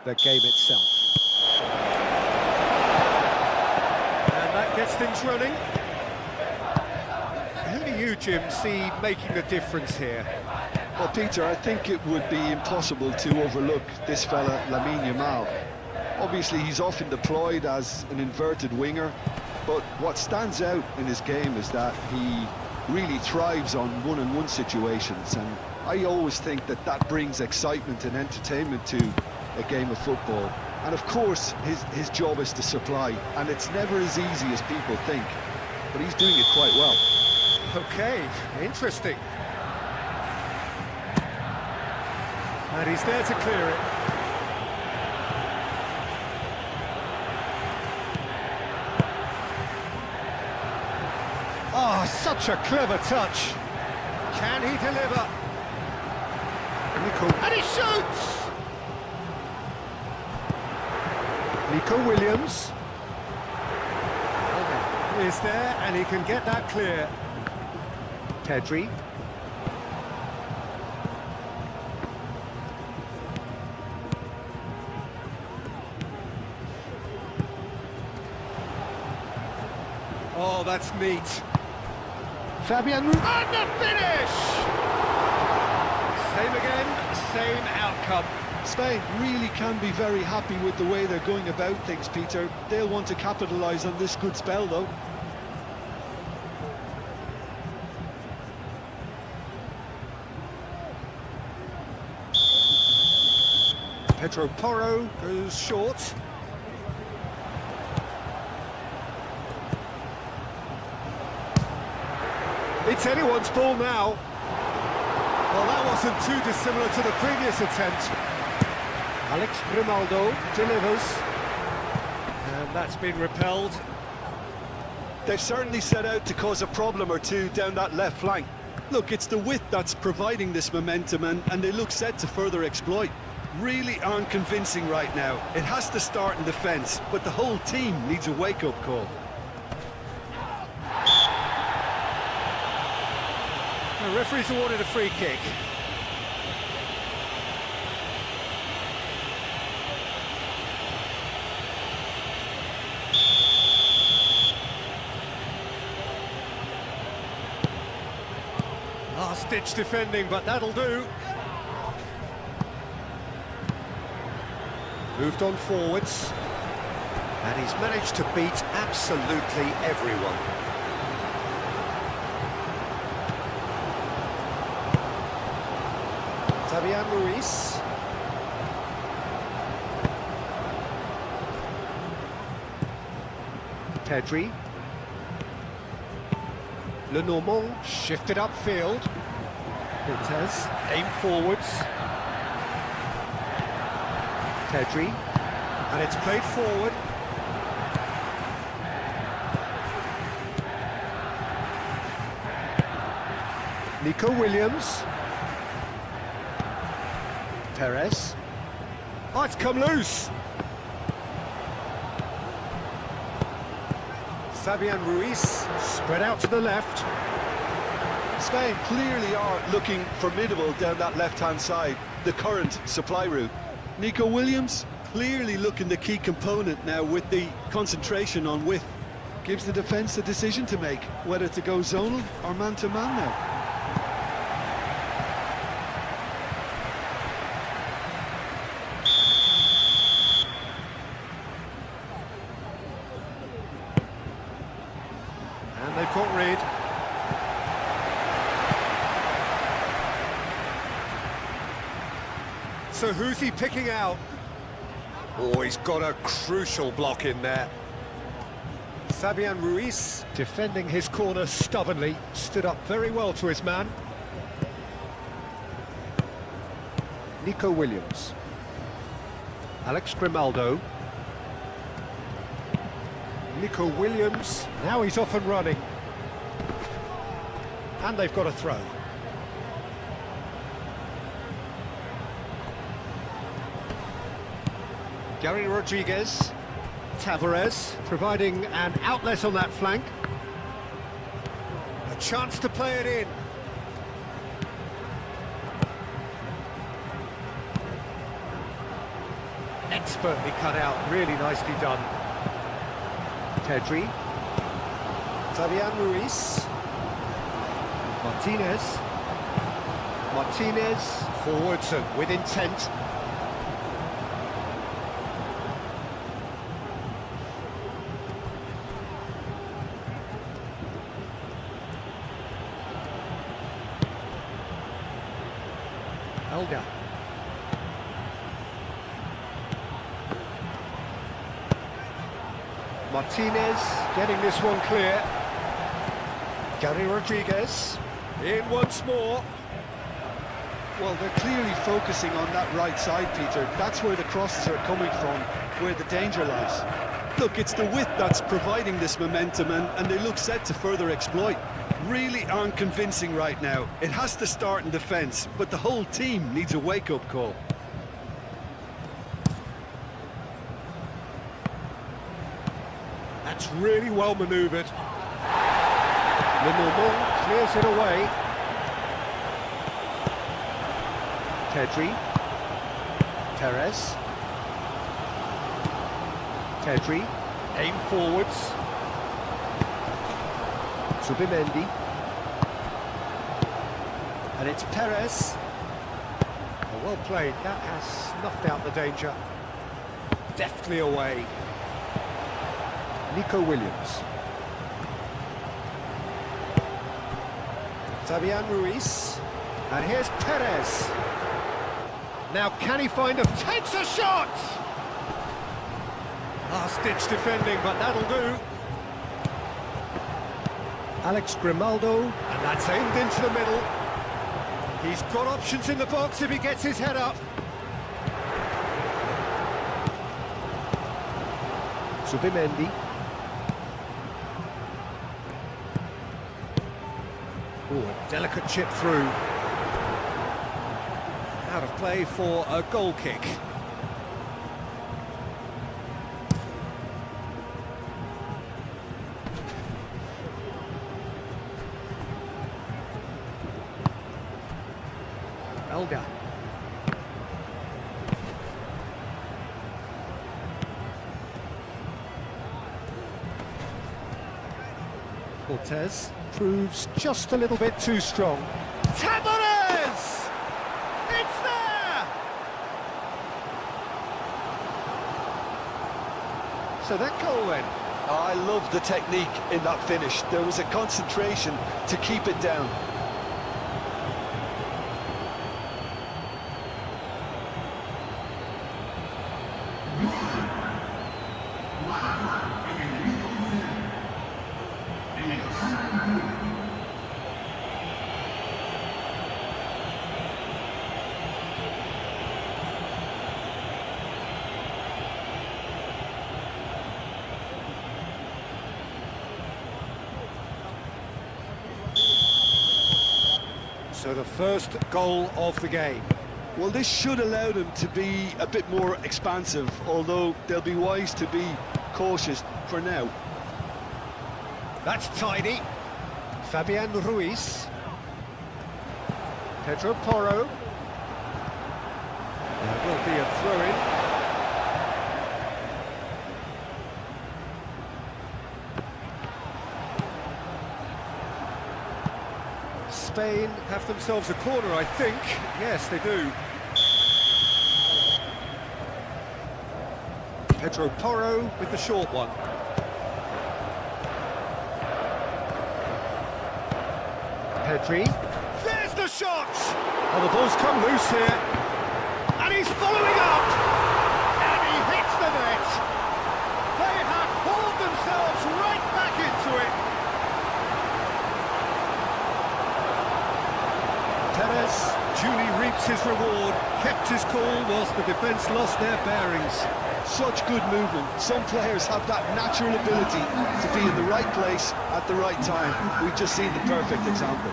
the game itself. And that gets things running. Who do you, Jim, see making the difference here? Well, Peter, I think it would be impossible to overlook this fella, Lamine Yamal. Obviously, he's often deployed as an inverted winger, but what stands out in his game is that he really thrives on one-on-one situations, and I always think that that brings excitement and entertainment to a game of football. And of course, his job is to supply, and it's never as easy as people think, but he's doing it quite well. Okay, interesting. And he's there to clear it. Oh, such a clever touch. Can he deliver? And he shoots! Nico Williams is there, and he can get that clear. Pedri. Oh, that's neat. Fabian, and the finish! Same again, same outcome. Spain really can be very happy with the way they're going about things, Peter. They'll want to capitalise on this good spell, though. Pedro Porro goes short. It's anyone's ball now. Well, that wasn't too dissimilar to the previous attempt. Alex Grimaldo delivers. And that's been repelled. They've certainly set out to cause a problem or two down that left flank. Look, it's the width that's providing this momentum, and they look set to further exploit. Really aren't convincing right now. It has to start in defence, but the whole team needs a wake-up call. The referee's awarded a free kick. Last-ditch defending, but that'll do. Moved on forwards. And he's managed to beat absolutely everyone. Fabian Ruiz. Pedri. Lenormand shifted upfield. Cortez aimed forwards. Pedri. And it's played forward. Nico Williams. Perez. Oh, it's come loose. Fabian Ruiz spread out to the left. Spain clearly are looking formidable down that left-hand side, the current supply route. Nico Williams clearly looking the key component now with the concentration on width. Gives the defence the decision to make, whether to go zonal or man-to-man now. And they've got rid. So who's he picking out? Oh, he's got a crucial block in there. Fabian Ruiz, defending his corner stubbornly, stood up very well to his man. Nico Williams. Alex Grimaldo. Nico Williams, now he's off and running. And they've got a throw. Gary Rodriguez. Tavares, providing an outlet on that flank. A chance to play it in. Expertly cut out, really nicely done. Pedri. Fabian Ruiz. Martinez. Martinez forwards and with intent. Elder. Martinez getting this one clear. Gary Rodriguez in once more. Well, they're clearly focusing on that right side, Peter. That's where the crosses are coming from, where the danger lies. Look, it's the width that's providing this momentum, and they look set to further exploit. Really aren't convincing right now. It has to start in defence, but the whole team needs a wake-up call. That's really well manoeuvred. Lenormand clears it away. Pedri. Perez. Pedri. Aim forwards. Subimendi. And it's Perez. Oh, well played. That has snuffed out the danger. Deftly away. Nico Williams. Fabian Ruiz. And here's Perez. Now can he find a... Takes a shot! Last-ditch defending, but that'll do. Alex Grimaldo. And that's aimed into the middle. He's got options in the box if he gets his head up. Subimendi. Oh, a delicate chip through. Out of play for a goal kick. Elga. Cortez proves just a little bit too strong. Tabarez! It's there! So that goal then. I love the technique in that finish. There was a concentration to keep it down. So the first goal of the game. Well, this should allow them to be a bit more expansive, although they'll be wise to be cautious for now. That's tidy. Fabian Ruiz. Pedro Porro. There will be a throw-in. Spain have themselves a corner, I think. Yes, they do. Pedro Porro with the short one. Pedri. There's the shot! Oh, the ball's come loose here. And he's following up! And he hits the net! They have hauled themselves right back into it! Perez duly reaps his reward, kept his cool whilst the defence lost their bearings. Such good movement. Some players have that natural ability to be in the right place at the right time. We've just seen the perfect example.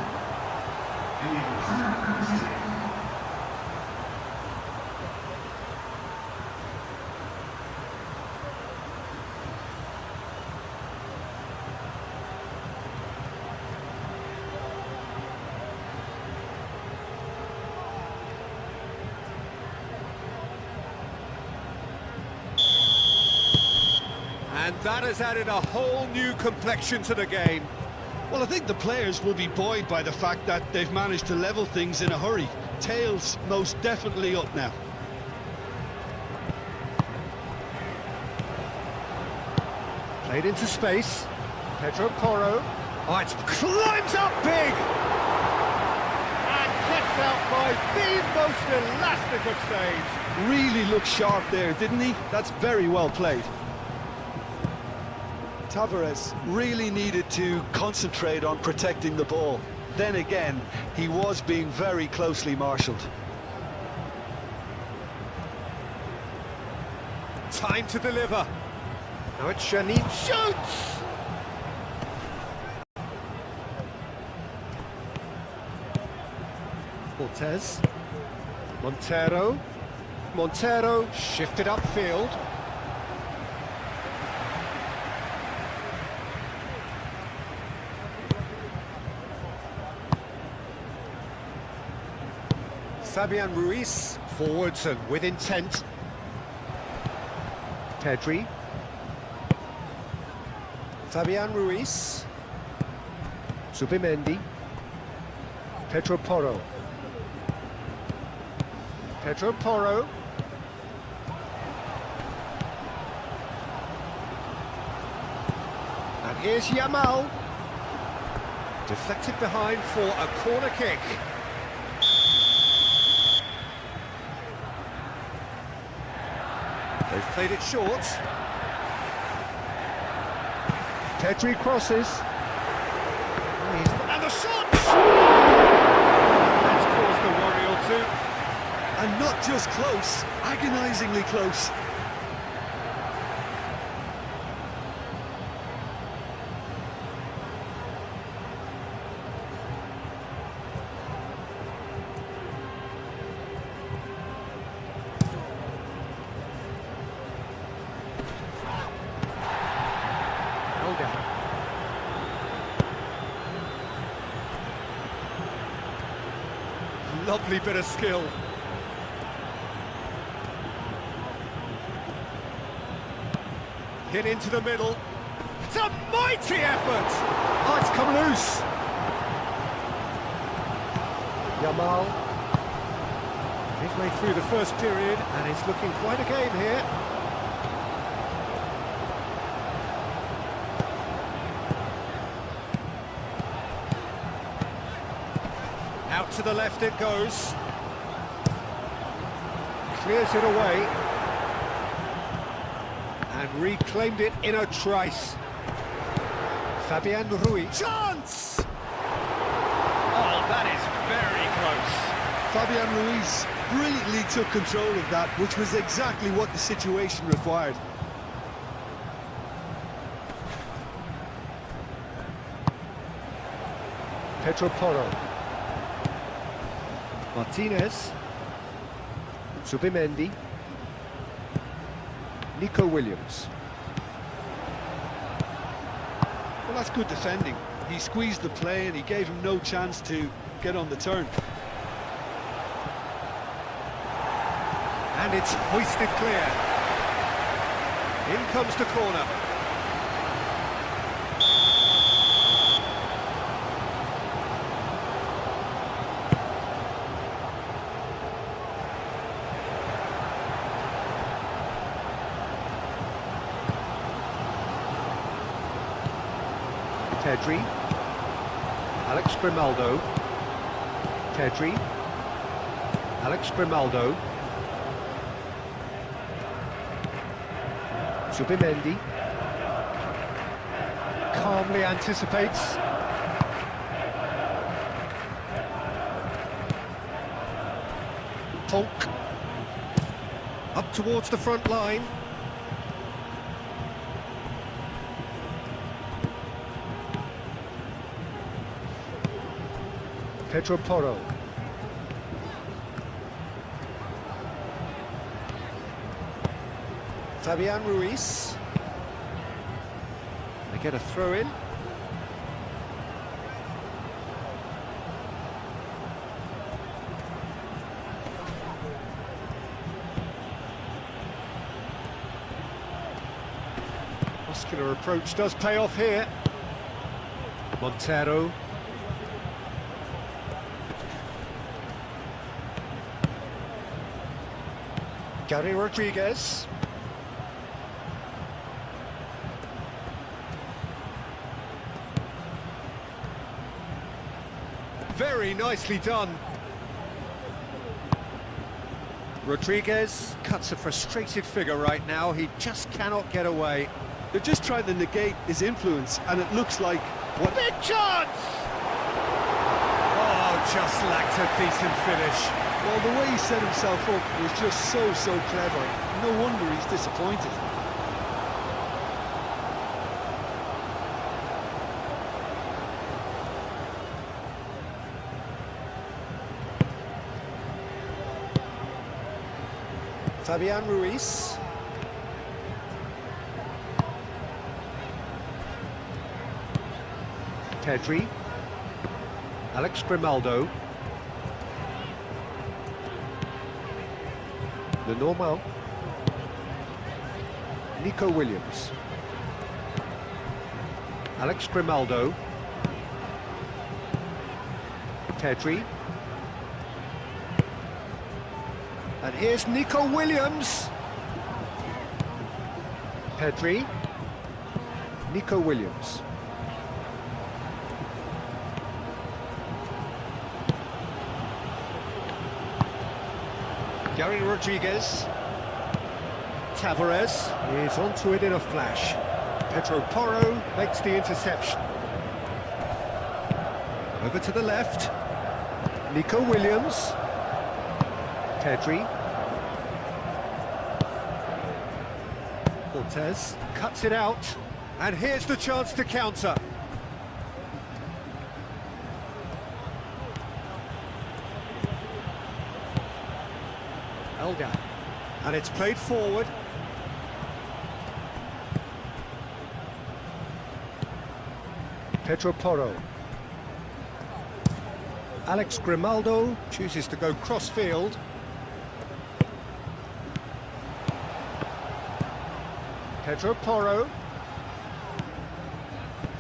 And that has added a whole new complexion to the game. Well, I think the players will be buoyed by the fact that they've managed to level things in a hurry. Tails most definitely up now. Played into space. Pedro Porro. Oh, it climbs up big! And kept out by the most elastic of saves. Really looked sharp there, didn't he? That's very well played. Tavares really needed to concentrate on protecting the ball. Then again, he was being very closely marshalled. Time to deliver. Now it's Janine shoots! Cortez. Montero shifted upfield. Fabian Ruiz forwards and with intent. Pedri. Fabian Ruiz. Zubimendi. Pedro Porro. Pedro Porro. And here's Yamal. Deflected behind for a corner kick. They've played it short. Pedri crosses. And the shot! That's caused a worry or two. And not just close, agonisingly close. Lovely bit of skill. Hit into the middle. It's a mighty effort! Oh, it's come loose. Yamal. Midway through the first period, and it's looking quite a game here. Out to the left it goes. Clears it away. And reclaimed it in a trice. Fabian Ruiz. Chance! Oh, that is very close. Fabian Ruiz brilliantly took control of that, which was exactly what the situation required. Pedro Porro. Martinez. Zubimendi. Nico Williams. Well, that's good defending. He squeezed the play and he gave him no chance to get on the turn. And it's hoisted clear. In comes the corner. Pedri. Alex Grimaldo. Pedri. Alex Grimaldo. Zubimendi. Calmly anticipates. Polk. Up towards the front line. Pedro Porro. Fabian Ruiz. They get a throw in. Well, muscular approach does pay off here. Montero. Gary Rodriguez. Very nicely done. Rodriguez cuts a frustrated figure right now. He just cannot get away. They're just trying to negate his influence, and it looks like... What big chance! Oh, just lacked a decent finish. Well, the way he set himself up was just so clever. No wonder he's disappointed. Fabian Ruiz. Pedri. Alex Grimaldo. The normal. Nico Williams. Alex Grimaldo. Pedri. And here's Nico Williams. Pedri. Nico Williams. Gary Rodriguez. Tavares is onto it in a flash. Pedro Porro makes the interception. Over to the left. Nico Williams. Pedri. Cortez cuts it out. And here's the chance to counter. Elga. And it's played forward. Pedro Porro. Alex Grimaldo chooses to go cross-field. Pedro Porro.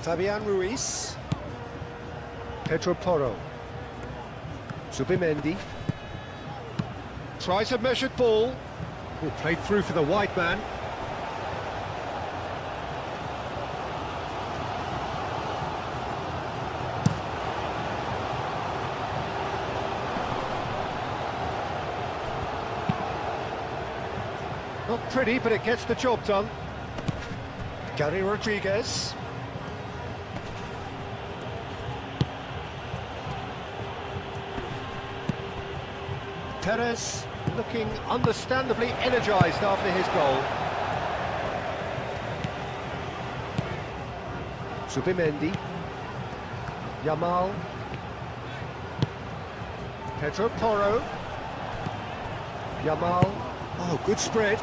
Fabian Ruiz. Pedro Porro. Zubimendi. Tries a measured ball. Oh, played through for the wide man. Not pretty, but it gets the job done. Gary Rodriguez. Perez looking understandably energised after his goal. Zubimendi. Yamal. Pedro Porro. Yamal. Oh, good spread.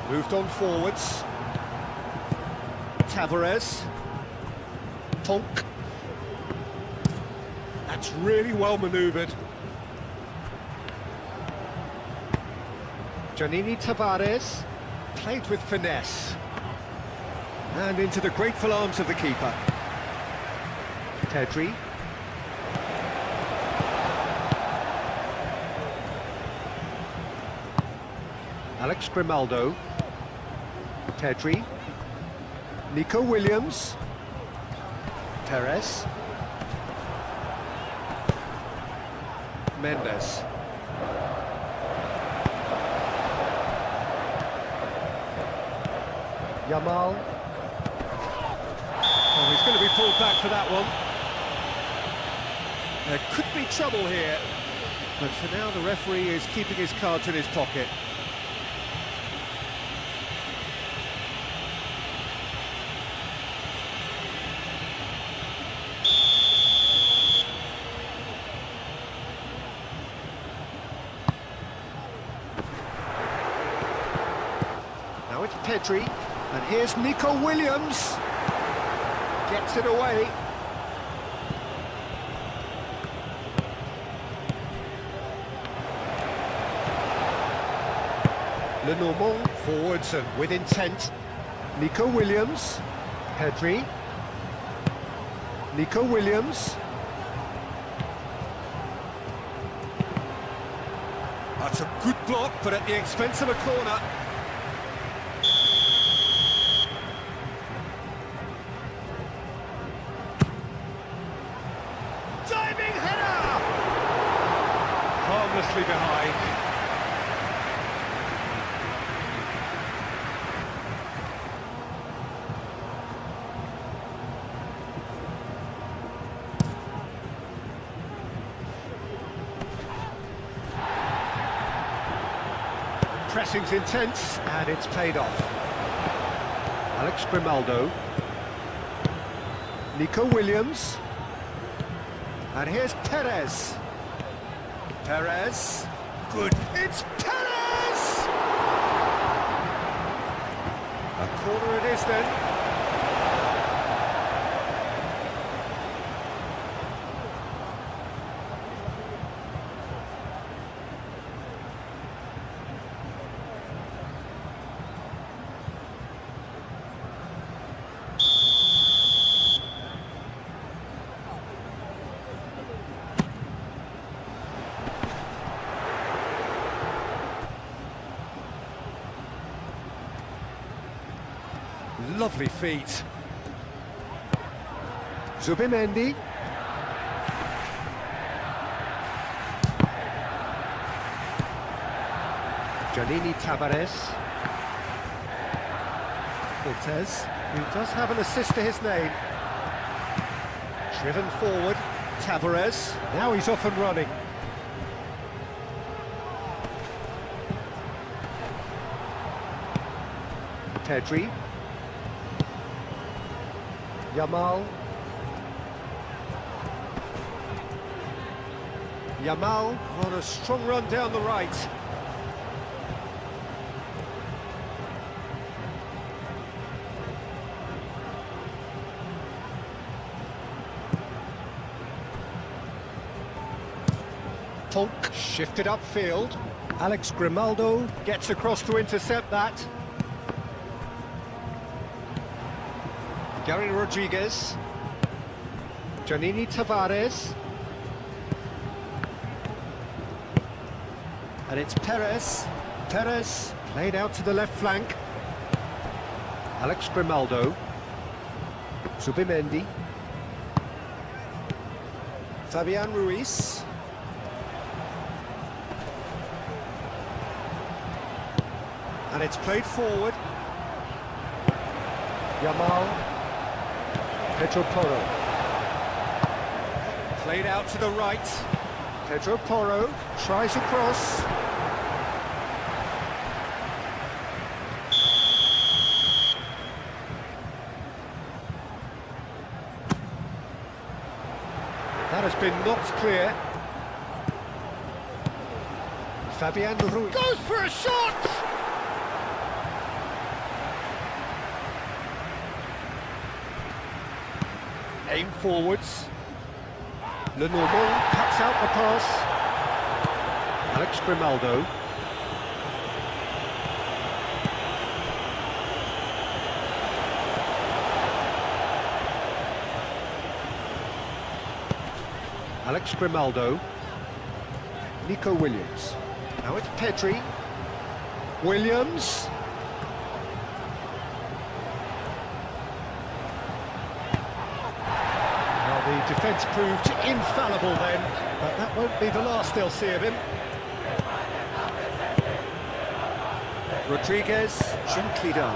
Moved on forwards. Tavares. Tonk. That's really well manoeuvred. Giannini Tavares. Played with finesse. And into the grateful arms of the keeper. Pedri. Alex Grimaldo. Pedri. Nico Williams. Perez. Mendes. Yamal. Oh, he's going to be pulled back for that one. There could be trouble here, but for now the referee is keeping his cards in his pocket. Now it's Pedri, and here's Nico Williams. Gets it away. Lenormand forwards and with intent. Nico Williams. Pedri. Nico Williams. That's a good block, but at the expense of a corner. Diving header! Harmlessly behind. Pressing's intense, and it's paid off. Alex Grimaldo. Nico Williams. And here's Perez. Perez. Good. It's Perez! A corner it is then. Lovely feet. Zubimendi. Giannini Tavares. Cortez, who does have an assist to his name. Driven forward. Tavares. Now he's off and running. Pedri. Yamal. Yamal on a strong run down the right. Tonk shifted upfield. Alex Grimaldo gets across to intercept that. Gary Rodriguez. Giannini Tavares. And it's Perez. Perez played out to the left flank. Alex Grimaldo. Zubimendi. Fabian Ruiz. And it's played forward. Yamal. Pedro Porro. Played out to the right. Pedro Porro tries across. That has been knocked clear. Fabian Ruiz goes for a shot! Aim forwards. Lenormand cuts out the pass. Alex Grimaldo. Alex Grimaldo. Nico Williams. Now it's Pedri. Williams. The defence proved infallible then, but that won't be the last they'll see of him. Rodriguez, gently done.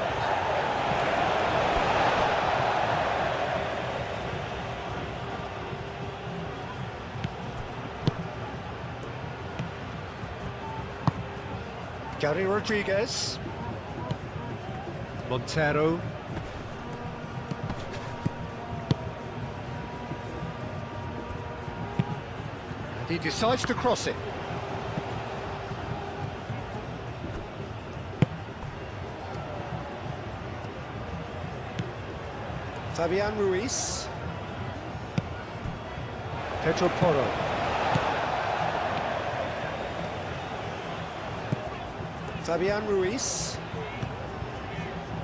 Gary Rodriguez. Montero. He decides to cross it. Fabian Ruiz. Pedro Porro. Fabian Ruiz.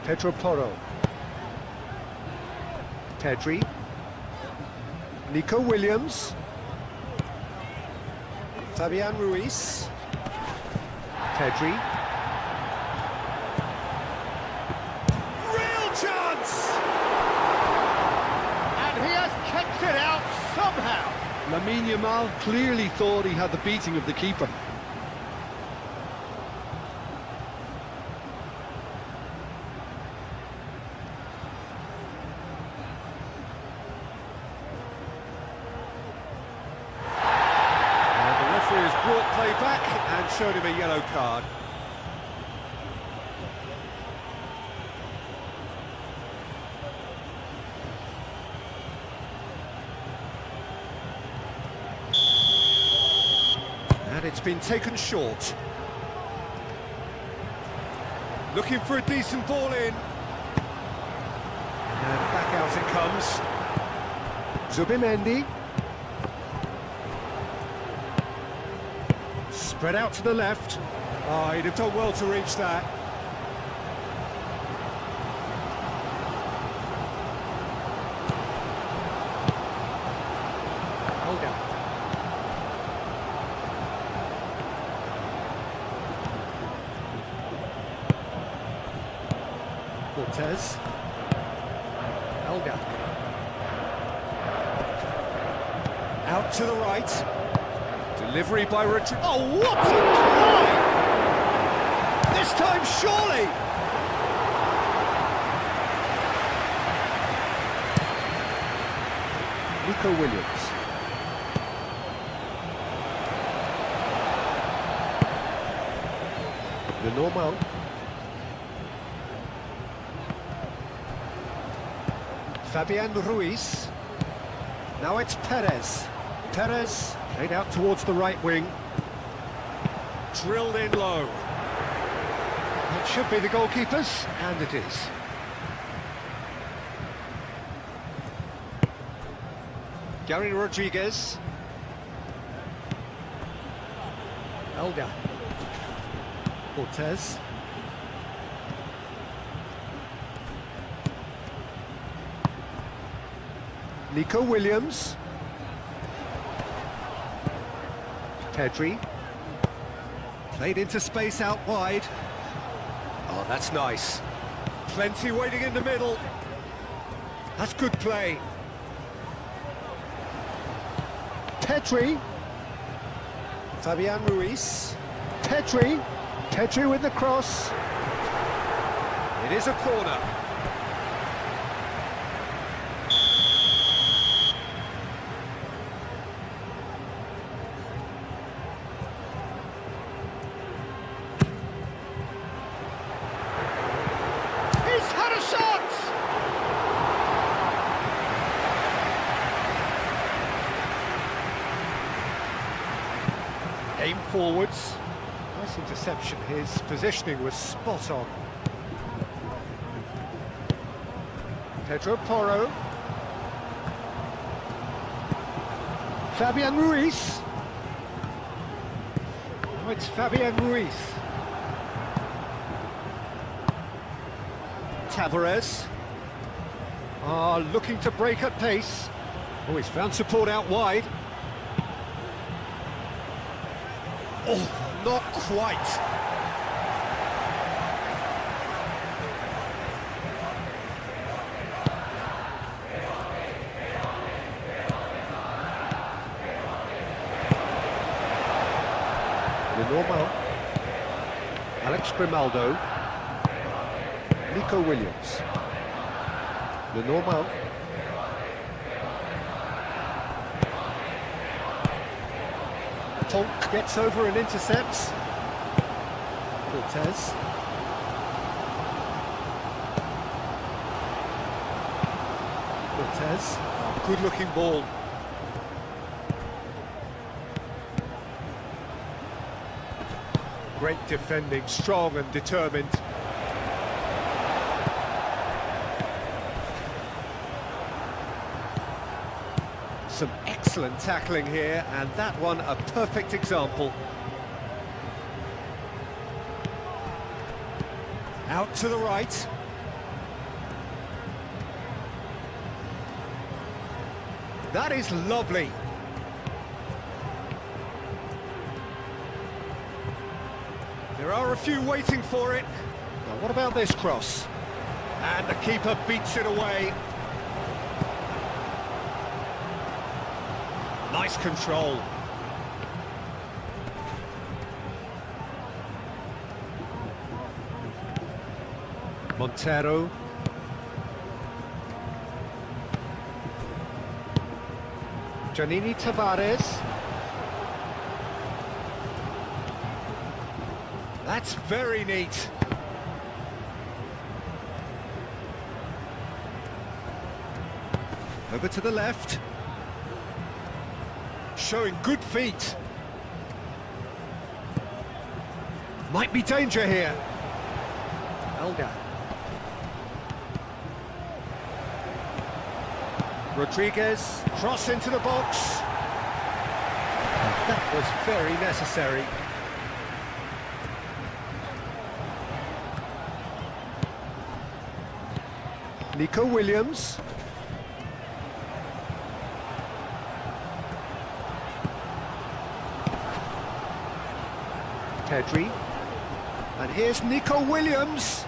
Pedro Porro. Pedri. Nico Williams. Fabian Ruiz. Pedri. Real chance! And he has kept it out somehow. Lamine Yamal clearly thought he had the beating of the keeper. Brought play back and showed him a yellow card. And it's been taken short. Looking for a decent ball in. And back out it comes. Zubimendi. Spread out to the left. Oh, he'd have done well to reach that. Olga. Cortez. Olga. Out to the right. Delivery by Rodrigo. Oh, what a try! This time, surely! Nico Williams. The normal. Fabian Ruiz. Now it's Perez. Perez. Played out towards the right wing. Drilled in low. It should be the goalkeeper's, and it is. Gary Rodriguez. Elga. Cortez. Nico Williams. Pedri. Played into space out wide. Oh, that's nice. Plenty waiting in the middle. That's good play. Pedri. Fabian Ruiz. Pedri. Pedri with the cross. It is a corner. Aim forwards. Nice interception. His positioning was spot on. Pedro Porro. Fabian Ruiz. Oh, it's Fabian Ruiz. Tavares. Looking to break at pace. Oh, he's found support out wide. Oh, not quite. Lenormand. Alex Grimaldo. Nico Williams. Lenormand. Tonk gets over and intercepts. Cortez. Cortez. Oh, good looking ball. Great defending, strong and determined. Some excellent tackling here, and that one a perfect example. Out to the right. That is lovely. There are a few waiting for it. Now what about this cross? And the keeper beats it away. Nice control. Montero. Giannini Tavares. That's very neat. Over to the left. Showing good feet. Might be danger here. Elga. Rodriguez, cross into the box. That was very necessary. Nico Williams. Pedri. And here's Nico Williams.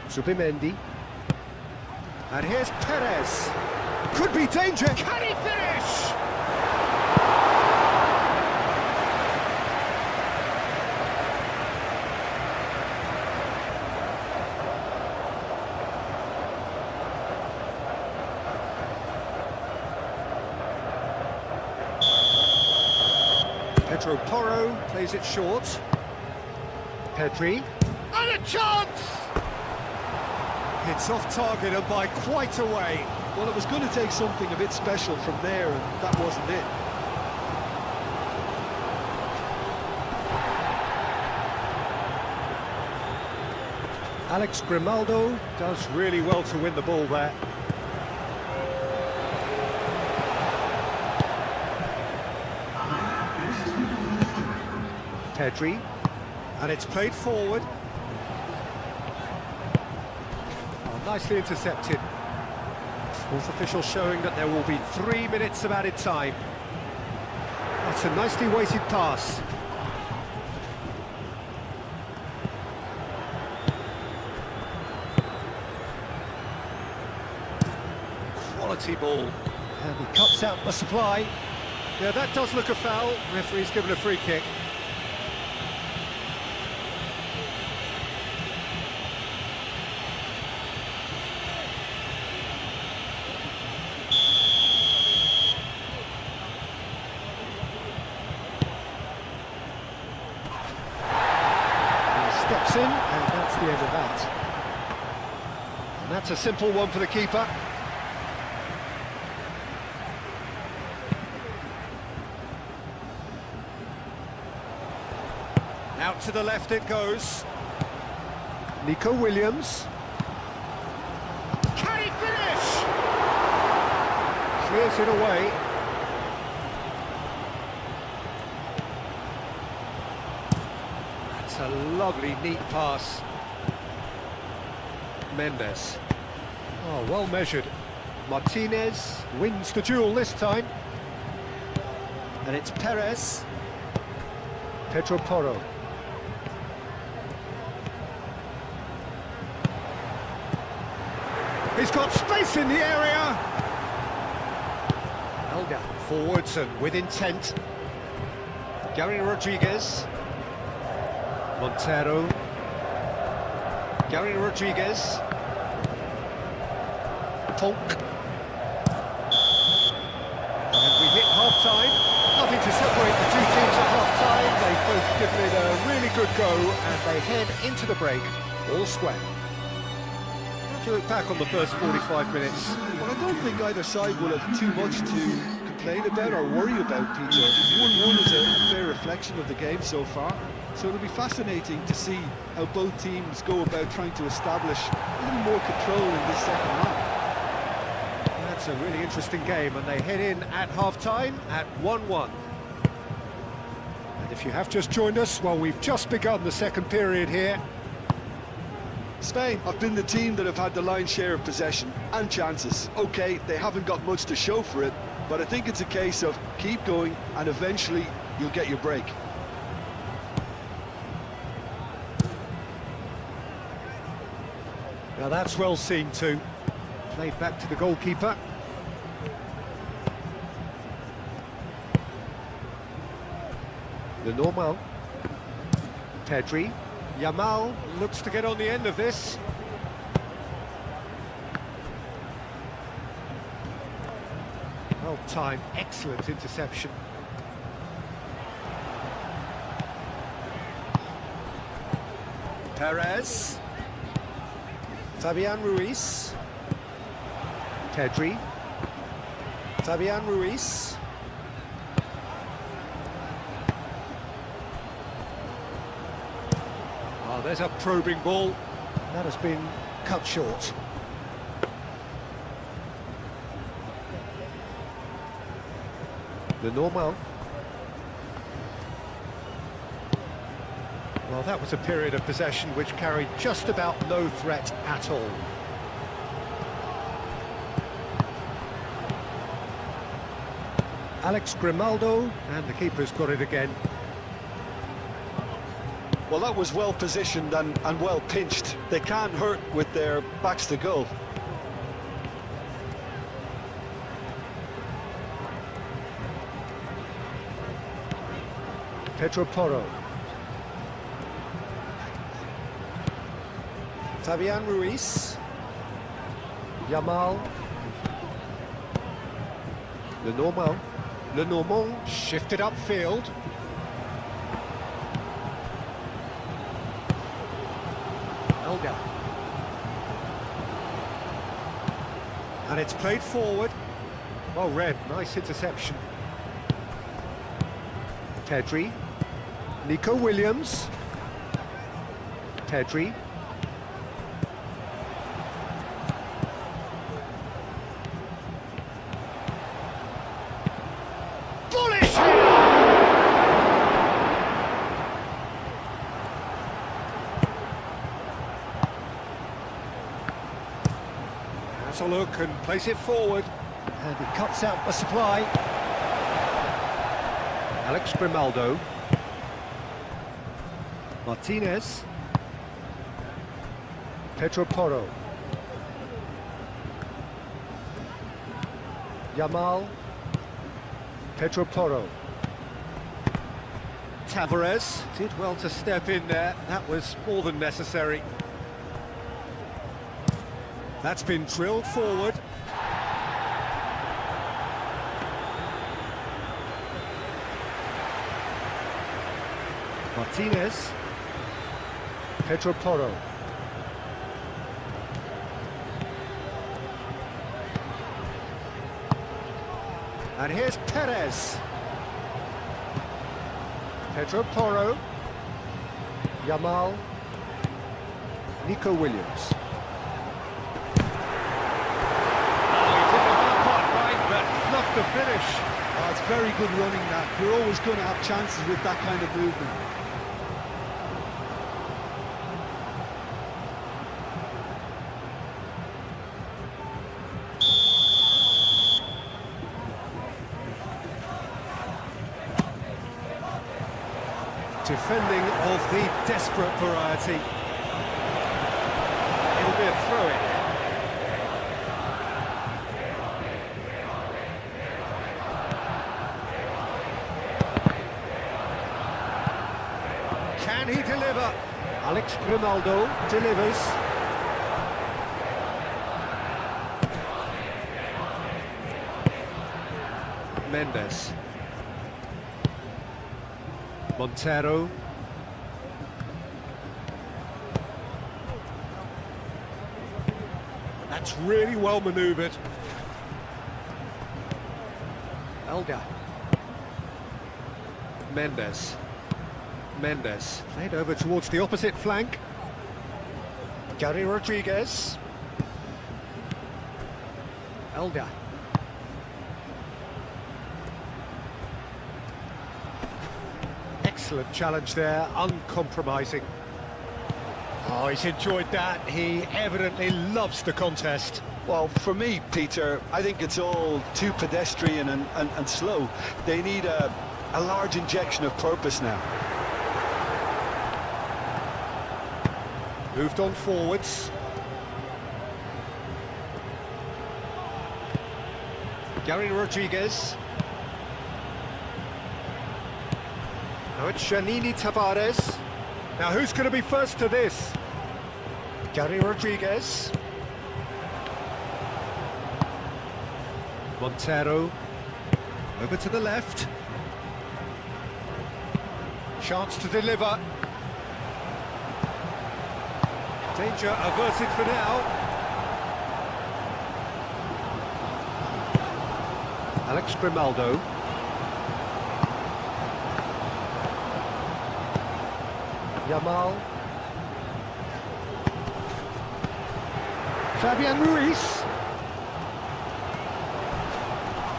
Zubimendi. And here's Perez. Could be danger. Can he finish? Pedro Porro plays it short. Pedri. And a chance! It's off target and by quite a way. Well, it was going to take something a bit special from there, and that wasn't it. Alex Grimaldo does really well to win the ball there. Pedri, and it's played forward. Oh, nicely intercepted. Fourth official showing that there will be 3 minutes of added time. That's a nicely weighted pass. Quality ball. And he cuts out the supply. Yeah, that does look a foul. Referee's given a free kick. Steps in, and that's the end of that. And that's a simple one for the keeper. Out to the left it goes. Nico Williams. Can he finish? Clears it away. A lovely, neat pass. Mendes. Oh, well measured. Martinez wins the duel this time. And it's Perez. Pedro Porro. He's got space in the area. Elga forwards and with intent. Gary Rodriguez. Montero. Gary Rodriguez. Tonk. And we hit half-time. Nothing to separate the two teams at half-time. They've both given it a really good go, and they head into the break all square. How do you look back on the first 45 minutes? Well, I don't think either side will have too much to complain about or worry about, Peter. 1-1 is a fair reflection of the game so far. So it'll be fascinating to see how both teams go about trying to establish a little more control in this second half. That's a really interesting game, and they head in at half-time at 1-1. And if you have just joined us, well, we've just begun the second period here. Spain have been the team that have had the lion's share of possession and chances. Okay, they haven't got much to show for it, but I think it's a case of keep going and eventually you'll get your break. Now that's well seen too. Played back to the goalkeeper. The normal. Pedri. Yamal looks to get on the end of this. Well timed, excellent interception. Perez. Fabian Ruiz. Pedri. Fabian Ruiz. Oh, there's a probing ball. That has been cut short. The normal. Well, that was a period of possession which carried just about no threat at all. Alex Grimaldo, and the keeper's got it again. Well, that was well positioned and well pinched. They can't hurt with their backs to goal. Pedro Porro. Fabian Ruiz. Yamal. Le Normand shifted upfield. Elga. And it's played forward. Well read, nice interception. Pedri. Nico Williams. Pedri. Bullish header! Has a look and place it forward. And he cuts out the supply. Alex Grimaldo. Martinez. Pedro Porro. Yamal. Pedro Porro. Tavares did well to step in there. That was more than necessary. That's been drilled forward. Martinez. Pedro Porro. And here's Perez. Pedro Porro. Yamal. Nico Williams. He did the hard part right, but fluffed the finish. Oh, it's very good running that. You're always going to have chances with that kind of movement. Defending of the desperate variety. It'll be a throw-in. Can he deliver? Alex Grimaldo delivers. Mendes. Montero. That's really well manoeuvred. Elga. Mendes. Played over towards the opposite flank. Gary Rodriguez. Elga. Excellent challenge there, uncompromising. Oh, he's enjoyed that. He evidently loves the contest. Well, for me, Peter, I think it's all too pedestrian and slow. They need a large injection of purpose now. Moved on forwards. Gary Rodriguez. Now it's Janini Tavares. Now who's going to be first to this? Gary Rodriguez. Montero. Over to the left. Chance to deliver. Danger averted for now. Alex Grimaldo. Yamal. Fabian Ruiz.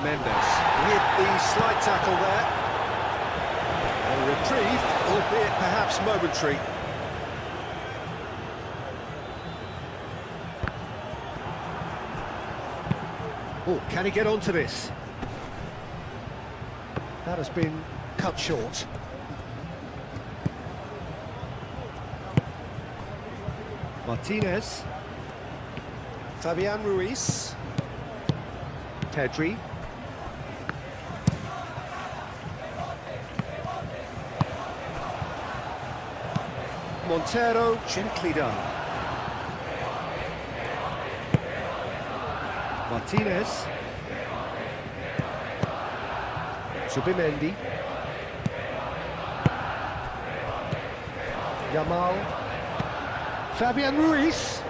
Mendes with the slight tackle there. A reprieve, albeit perhaps momentary. Oh, can he get onto this? That has been cut short. Martinez. Fabian Ruiz. Pedri. Montero gently done. Martinez. Subimendi. Yamal. Fabian Ruiz.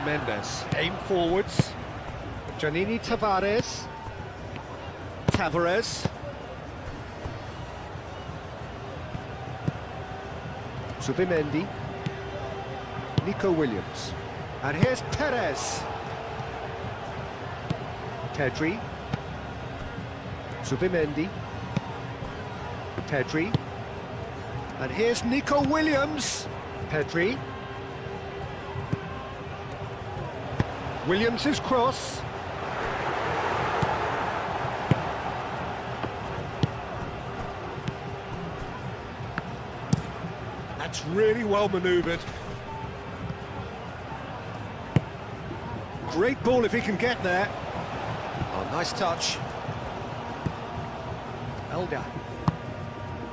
Mendes. Aim forwards. Janini Tavares. Tavares. Subimendi. Nico Williams. And here's Perez. Pedri. Subimendi. Pedri. And here's Nico Williams. Pedri. Williams' cross. That's really well manoeuvred. Great ball if he can get there. Oh, nice touch. Elga.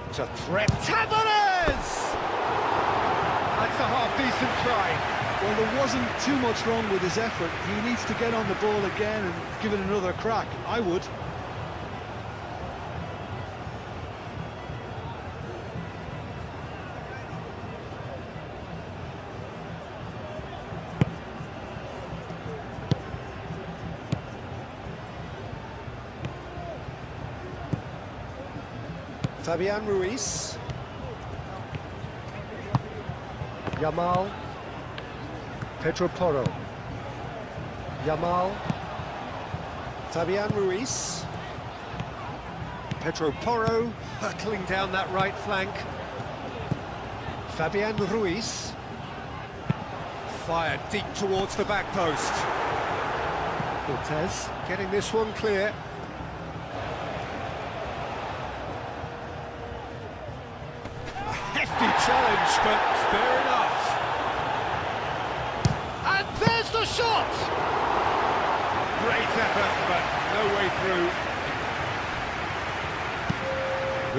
It's a threat. Tavares! That's a half-decent try. Well, there wasn't too much wrong with his effort. He needs to get on the ball again and give it another crack. I would. Fabian Ruiz. Yamal. Pedro Porro. Yamal. Fabian Ruiz. Pedro Porro hurtling down that right flank. Fabian Ruiz. Fired deep towards the back post. Cortez getting this one clear. Hefty challenge, but fair enough. And there's the shot! Great effort, but no way through.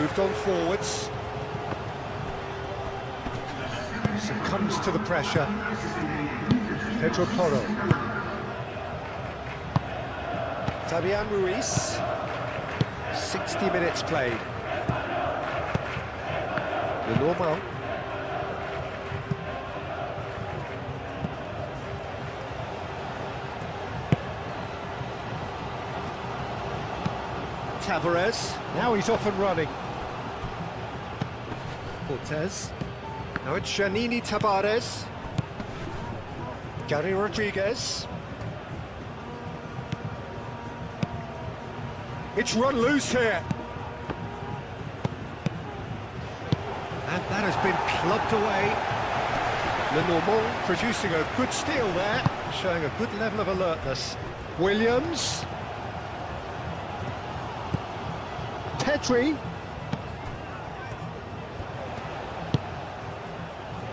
Moved on forwards. Succumbs to the pressure. Pedro Porro. Fabian Ruiz. 60 minutes played. The normal. Tavares. Now he's off and running. Cortez. Now it's Janini Tavares. Gary Rodriguez. It's run loose here. And that has been plugged away. Lenormand producing a good steal there, showing a good level of alertness. Williams. Petri.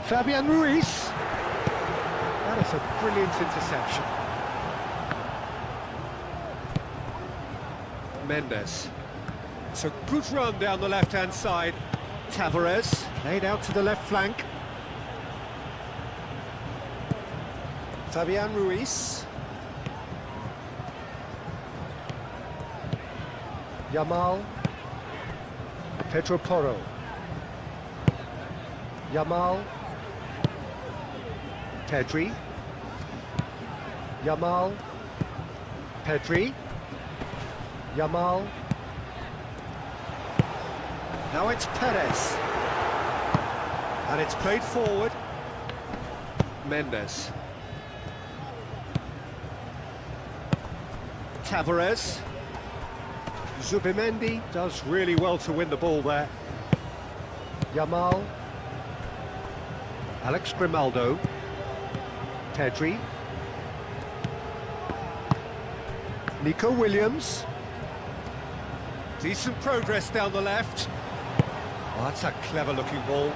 Fabian Ruiz. That is a brilliant interception. Mendes. It's a good run down the left-hand side. Tavares, played out to the left flank. Fabian Ruiz. Yamal. Pedro Porro. Yamal. Pedri. Yamal. Pedri. Yamal. Now it's Perez. And it's played forward. Mendes. Tavares. Zubimendi does really well to win the ball there. Yamal. Alex Grimaldo. Pedri. Nico Williams. Decent progress down the left. Oh, that's a clever-looking ball.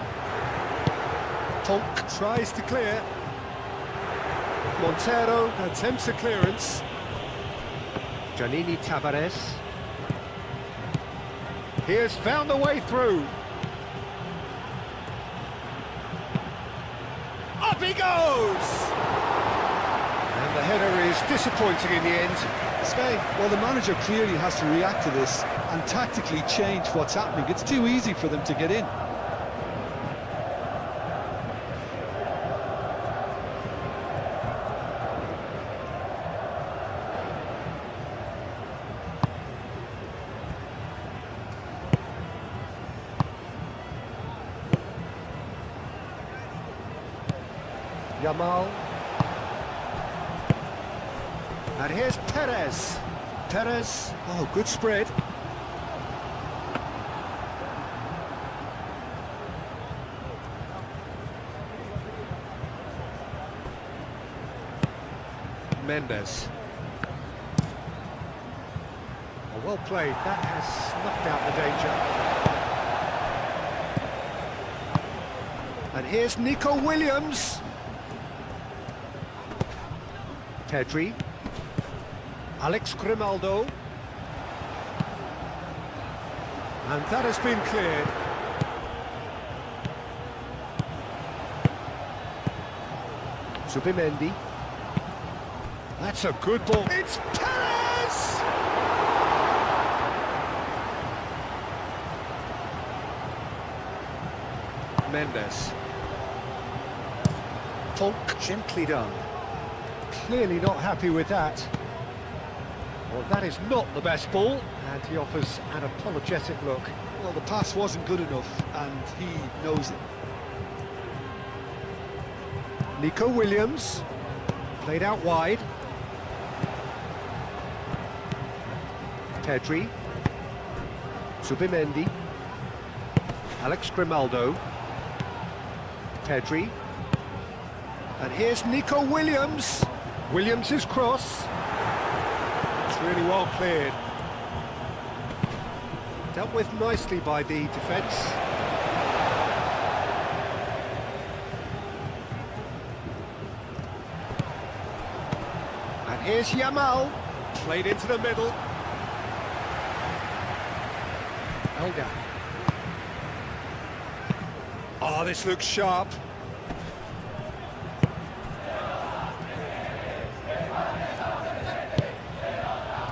Tonk tries to clear. Montero attempts a clearance. Giannini Tavares. He has found a way through. Up he goes! And the header is disappointing in the end. Spain, well, the manager clearly has to react to this and tactically change what's happening. It's too easy for them to get in. Yamal. And here's Perez. Perez, oh, good spread. Mendes. Oh, well played, that has snuffed out the danger. And here's Nico Williams. Pedri. Alex Grimaldo. And that has been cleared. Zubimendi. That's a good ball. It's Perez! Mendes. Tonk, gently done. Clearly not happy with that. Well, that is not the best ball, and he offers an apologetic look. Well, the pass wasn't good enough, and he knows it. Nico Williams, played out wide. Pedri. Zubimendi. Alex Grimaldo. Pedri. And here's Nico Williams. Williams' cross. It's really well cleared. Dealt with nicely by the defence. And here's Yamal. Played into the middle. Elga. Oh, this looks sharp.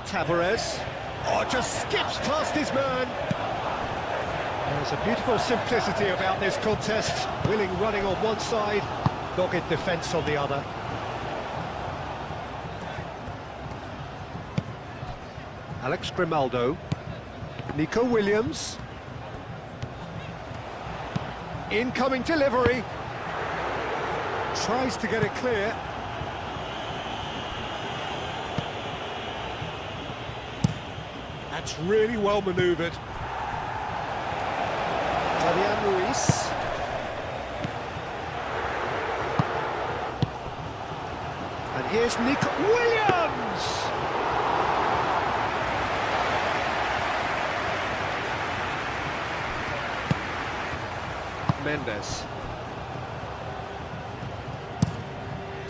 Tavares. Oh, just skips past his man. There's a beautiful simplicity about this contest. Willing running on one side, dogged defence on the other. Alex Grimaldo. Nico Williams. Incoming delivery. Tries to get it clear. That's really well manoeuvred. Fabian Ruiz. And here's Nico Williams! Mendes.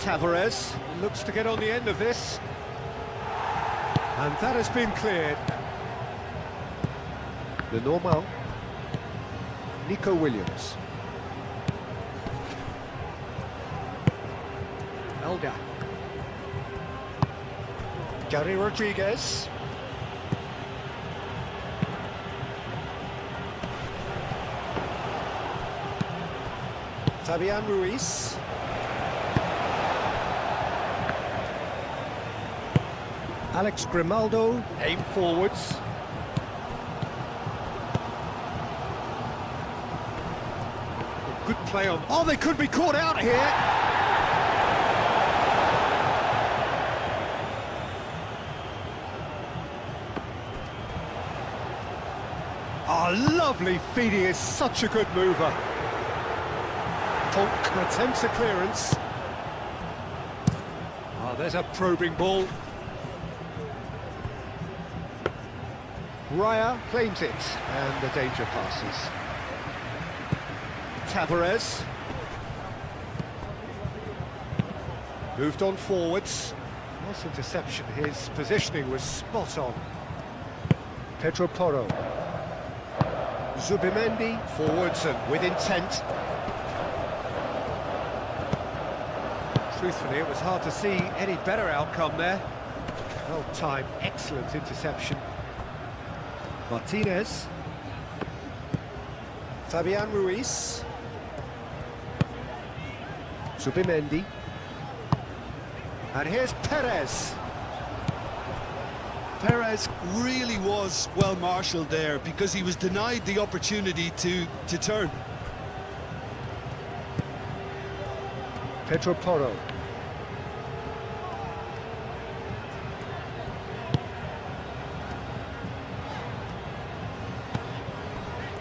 Tavares looks to get on the end of this. And that has been cleared. The normal. Nico Williams. Elga. Gary Rodriguez. Fabian Ruiz. Alex Grimaldo, aim forwards. Good play on. Oh, they could be caught out here. Oh, lovely feed. He is such a good mover. Polk attempts a clearance. Oh, there's a probing ball. Raya claims it, and the danger passes. Tavares. Moved on forwards. Nice interception, his positioning was spot on. Pedro Porro. Zubimendi, forwards and with intent. Truthfully, it was hard to see any better outcome there. Well timed, excellent interception. Martinez. Fabian Ruiz. Zubimendi. And here's Perez. Perez really was well marshalled there because he was denied the opportunity to turn. Pedro Porro.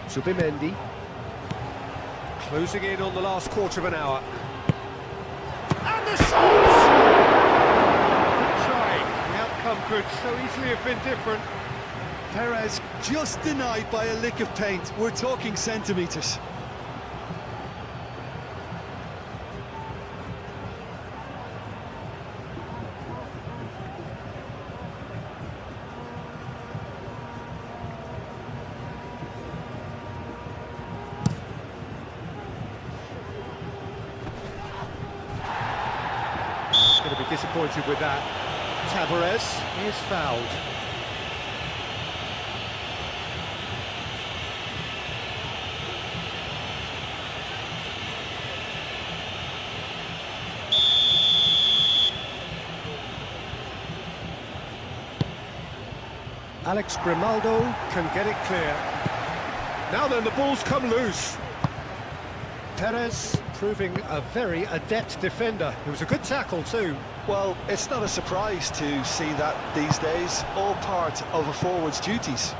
Zubimendi. Closing in on the last quarter of an hour. And the shots! Good try. The outcome could so easily have been different. Perez just denied by a lick of paint. We're talking centimetres. Going to be disappointed with that. Tavares is fouled. Alex Grimaldo can get it clear. Now then, the ball's come loose. Perez proving a very adept defender. It was a good tackle too. Well, it's not a surprise to see that these days, all part of a forward's duties.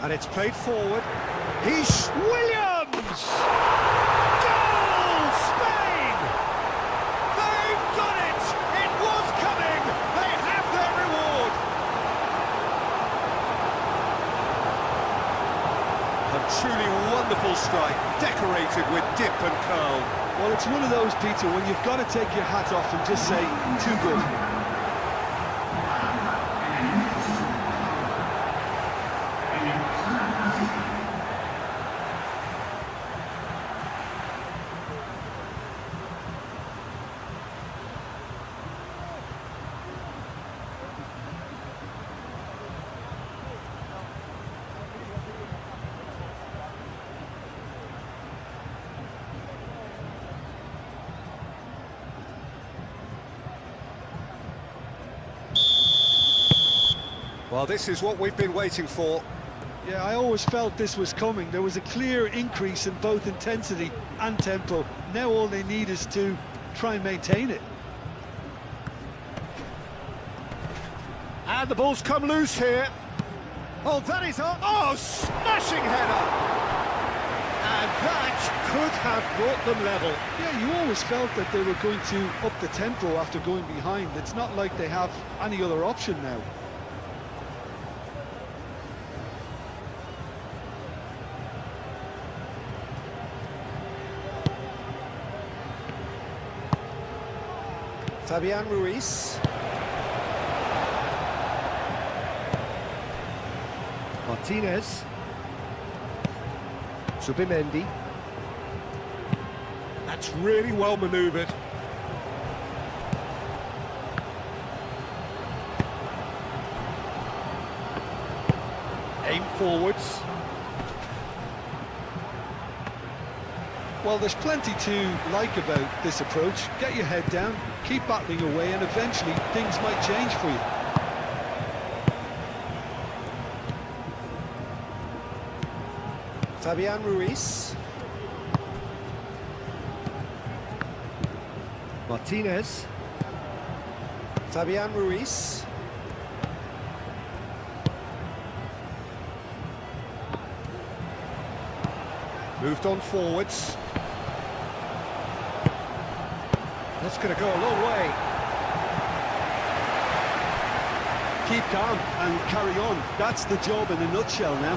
And it's played forward. He's Williams! Goal! Spain! They've done it! It was coming! They have their reward! A truly wonderful strike, decorated with dip and curl. Well, it's one of those, Peter, when you've got to take your hat off and just say, too good. Well, this is what we've been waiting for. Yeah, I always felt this was coming. There was a clear increase in both intensity and tempo. Now all they need is to try and maintain it. And the ball's come loose here. Oh, that is a... Oh, smashing header! And that could have brought them level. Yeah, you always felt that they were going to up the tempo after going behind. It's not like they have any other option now. Fabian Ruiz. Martinez. Subimendi. That's really well manoeuvred. Aim forwards. Well, there's plenty to like about this approach. Get your head down, keep battling away, and eventually things might change for you. Fabian Ruiz. Martinez. Fabian Ruiz. Moved on forwards. That's going to go a long way. Keep calm and carry on. That's the job in a nutshell now.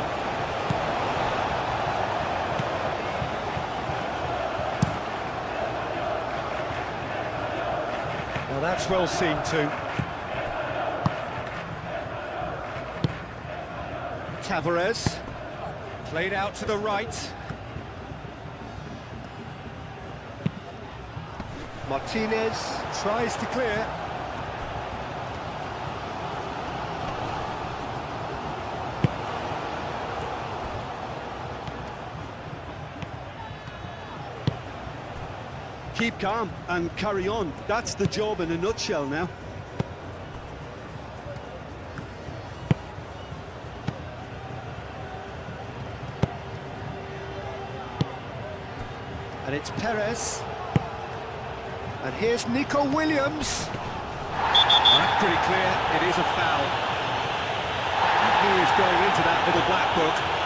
Now that's well seen too. Tavares. Played out to the right. Martinez tries to clear. Keep calm and carry on. That's the job in a nutshell now. And it's Perez. And here's Nico Williams. That's pretty clear, it is a foul. He is going into that little black book.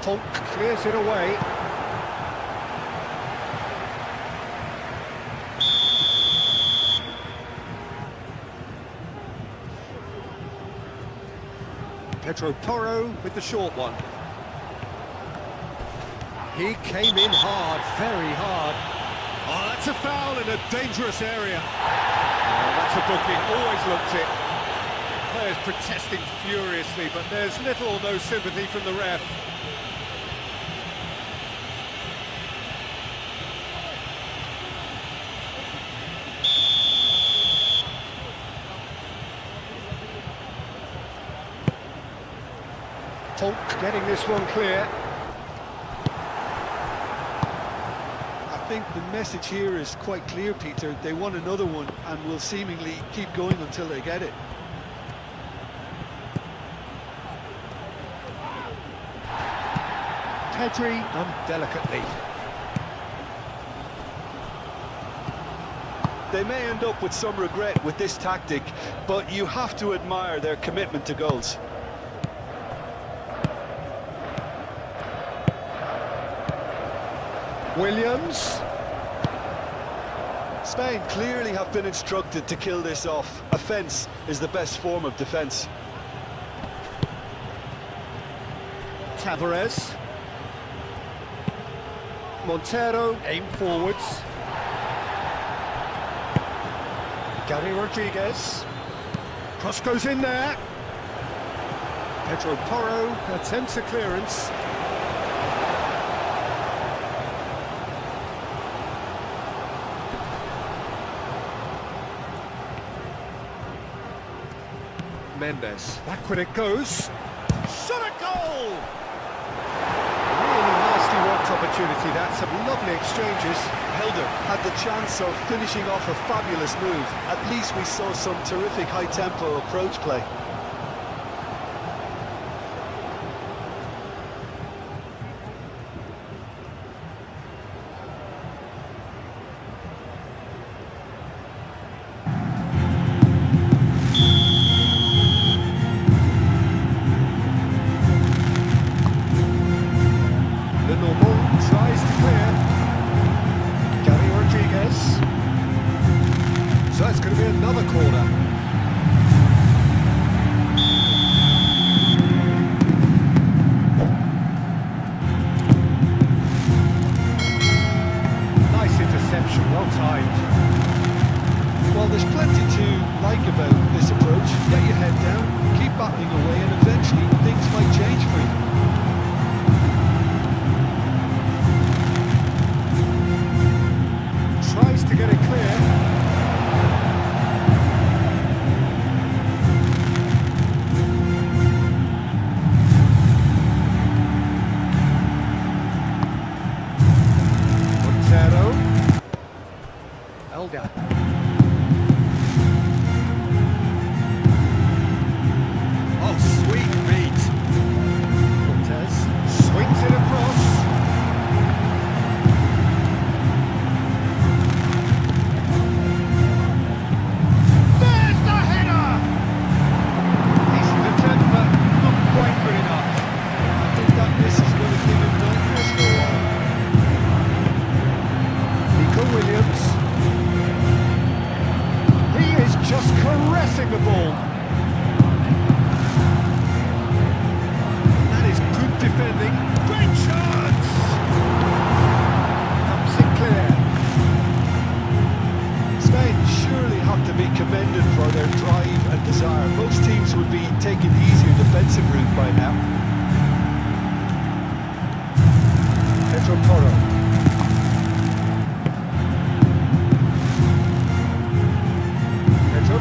Tonk clears it away. Pedro Porro with the short one. He came in hard, very hard. Oh, that's a foul in a dangerous area. Oh, that's a booking, always looked it. Players protesting furiously, but there's little or no sympathy from the ref. Tonk getting this one clear. I think the message here is quite clear, Peter. They want another one and will seemingly keep going until they get it. Pedri done delicately. They may end up with some regret with this tactic, but you have to admire their commitment to goals. Williams. Spain clearly have been instructed to kill this off. Offence is the best form of defence. Tavares. Montero, aim forwards. Gary Rodriguez. Cross goes in there. Pedro Porro attempts a clearance. Mendes. Backward it goes. Shot a goal! Really nasty one-top opportunity, that's some lovely exchanges. Helder had the chance of finishing off a fabulous move. At least we saw some terrific high-tempo approach play. Tries to clear. Gary Rodriguez. So it's going to be another corner. Nice interception, well timed. Well, there's plenty to like about this approach. Get your head down, keep battling away, and eventually things might change for you. Tries to get it clear. Montero. Elga. Oh, sweet feet. Cortez swings it across. Just caressing the ball. That is good defending. Great chance! Comes it clear. Spain surely have to be commended for their drive and desire. Most teams would be taking the easier defensive route by now. Pedro Porro.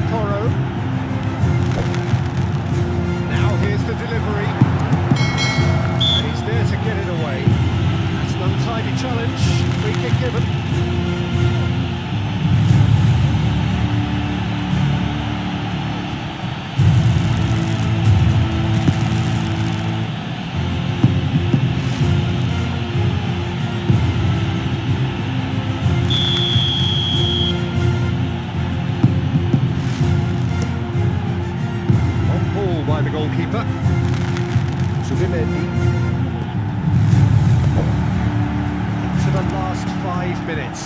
Porro. Now here's the delivery. And he's there to get it away. That's an untidy challenge. Free kick given. By the goalkeeper. Zubimendi. Into the last 5 minutes.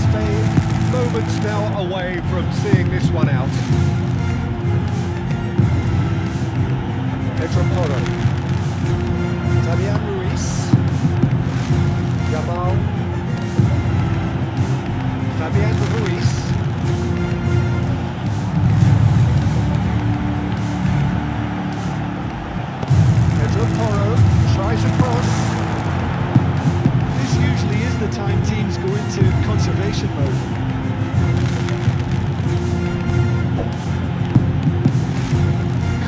Spain moments now away from seeing this one out. Pedro Porro. Fabian Ruiz. Yamal. Fabian Ruiz. Porro tries across. This usually is the time teams go into conservation mode.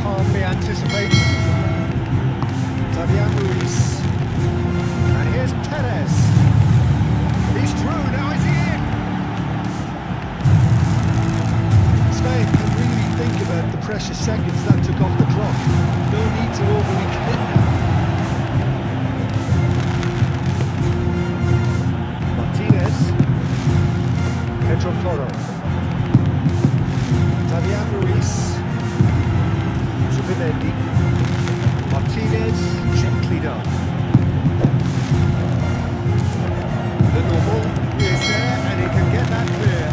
Calmly anticipates. Fabian Ruiz. And here's Perez. He's through, now is he in? Spain can really think about the precious seconds that took off the clock. No need to overly commit now. Martinez. Pedro Porro. Fabian Ruiz. Zubimendi. Martinez, gently done. The normal is there and he can get that clear.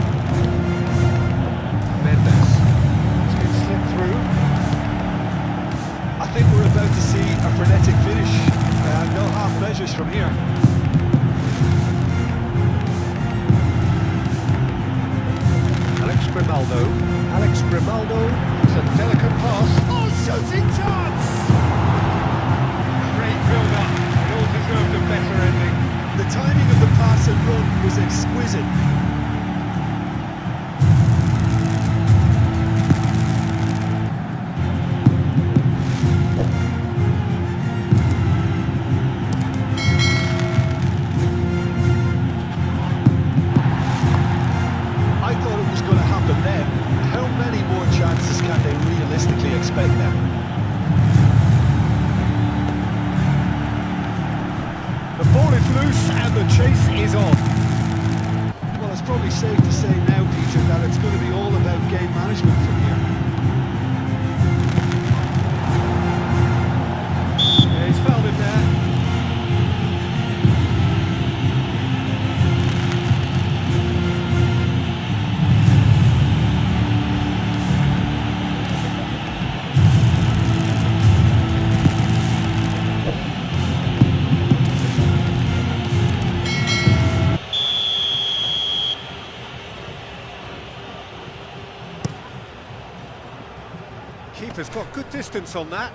Mendes. It's been slipped through. I think we're about to see a frenetic finish. No half measures from here. Alex Grimaldo. It's a delicate pass. Oh, shooting chance! Great build-up. It all deserved a better ending. The timing of the pass and run was exquisite. it's going to be all about game management from here. Yeah, he's fouled him there. Keeper's got good distance on that.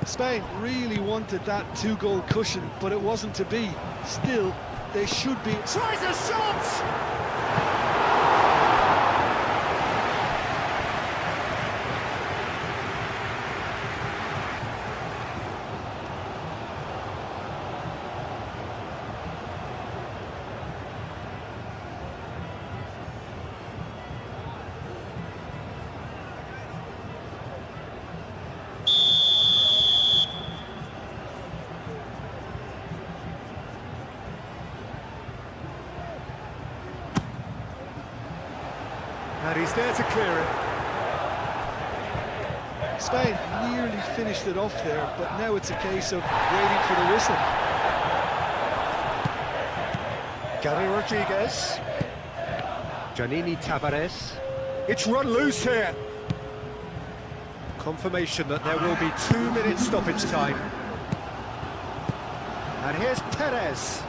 Spain really wanted that two-goal cushion, but it wasn't to be. Still, they should be... Tries a shot! And he's there to clear it. Spain nearly finished it off there, but now it's a case of waiting for the whistle. Gary Rodriguez. Giannini Tavares. It's run loose here. Confirmation that there will be 2 minutes stoppage time. And here's Perez.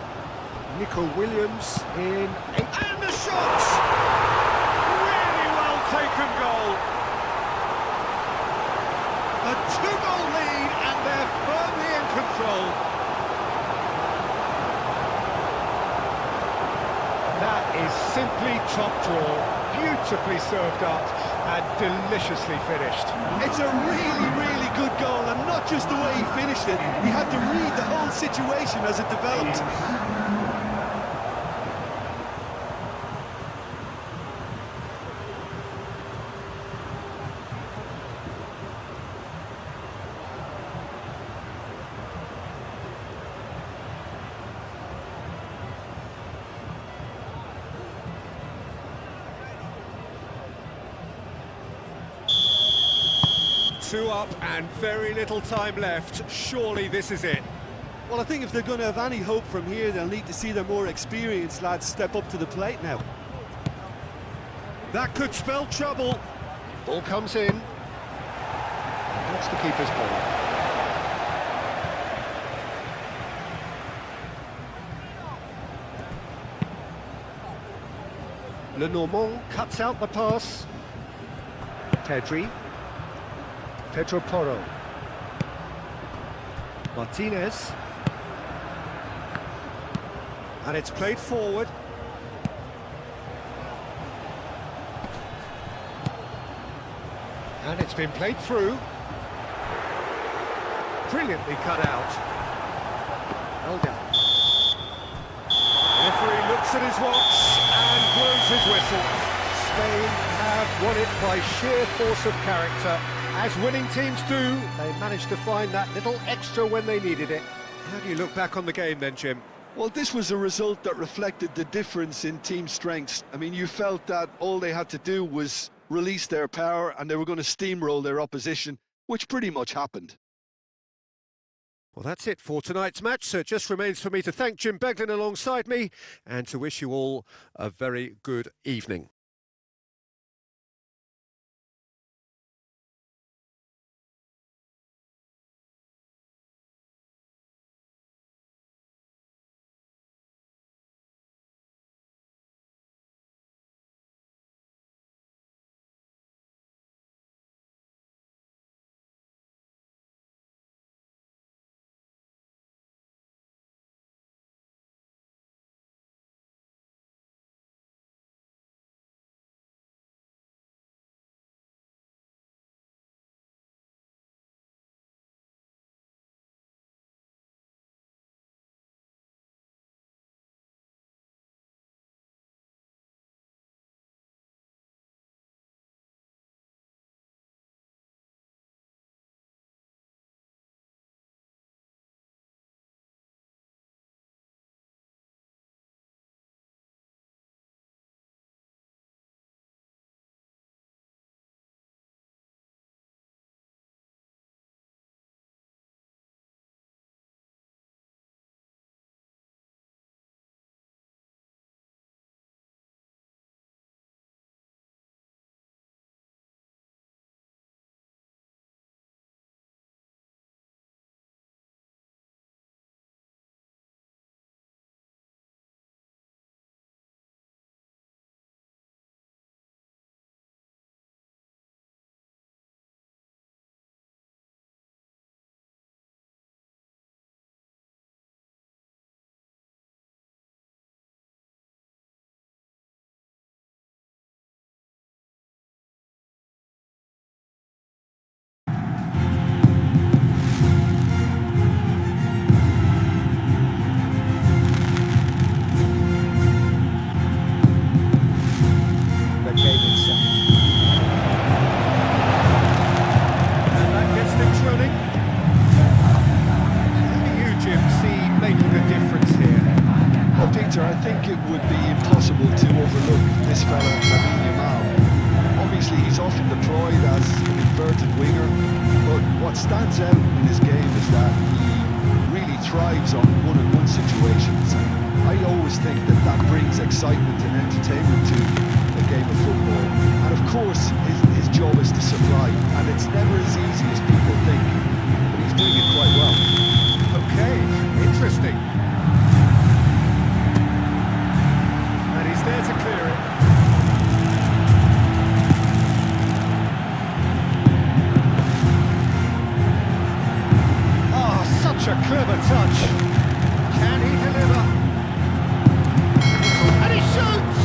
Nico Williams in 8. And the shot! Taken goal. A 2-goal lead and they're firmly in control. That is simply top draw, beautifully served up and deliciously finished. It's a really, really good goal, and not just the way he finished it. He had to read the whole situation as it developed. 2 up and very little time left. Surely this is it. Well, I think if they're going to have any hope from here, they'll need to see their more experienced lads step up to the plate now. That could spell trouble. Ball comes in. That's the keeper's ball. Lenormand cuts out the pass. Pedro Porro. Martinez. And it's played forward. And it's been played through. Brilliantly cut out. Elga. Referee looks at his watch and blows his whistle. Spain have won it by sheer force of character. As winning teams do, they managed to find that little extra when they needed it. How do you look back on the game then, Jim? Well, this was a result that reflected the difference in team strengths. I mean, you felt that all they had to do was release their power and they were going to steamroll their opposition, which pretty much happened. Well, that's it for tonight's match, so it just remains for me to thank Jim Beglin alongside me and to wish you all a very good evening. Victor, I think it would be impossible to overlook this fella, Lamine Yamal. Obviously, he's often deployed as an inverted winger, but what stands out in his game is that he really thrives on one-on-one situations. I always think that that brings excitement and entertainment to a game of football. And of course, his job is to supply, and it's never as easy as people think, but he's doing it quite well. Okay, interesting. And he's there to clear it. Oh, such a clever touch. Can he deliver? And he shoots!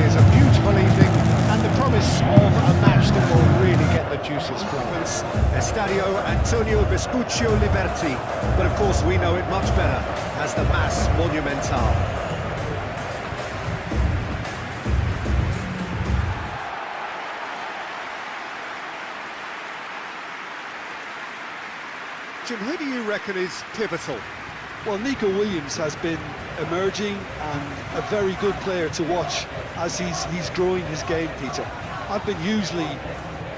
is a beautiful evening and the promise of a match that will really get the juices flowing. Estadio Antonio Vespuccio Liberty, but of course we know it much better as the Mas Monumental. Jim, who do you reckon is pivotal? Well, Nico Williams has been emerging and a very good player to watch as he's growing his game, Peter. I've been hugely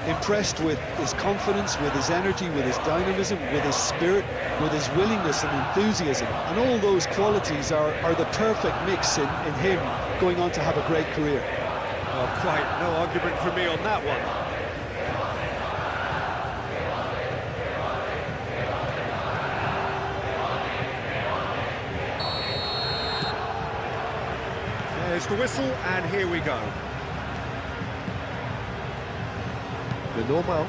impressed with his confidence, with his energy, with his dynamism, with his spirit, with his willingness and enthusiasm. And all those qualities are the perfect mix in him going on to have a great career. Well, quite no argument from me on that one. There's the whistle, and here we go. The normal.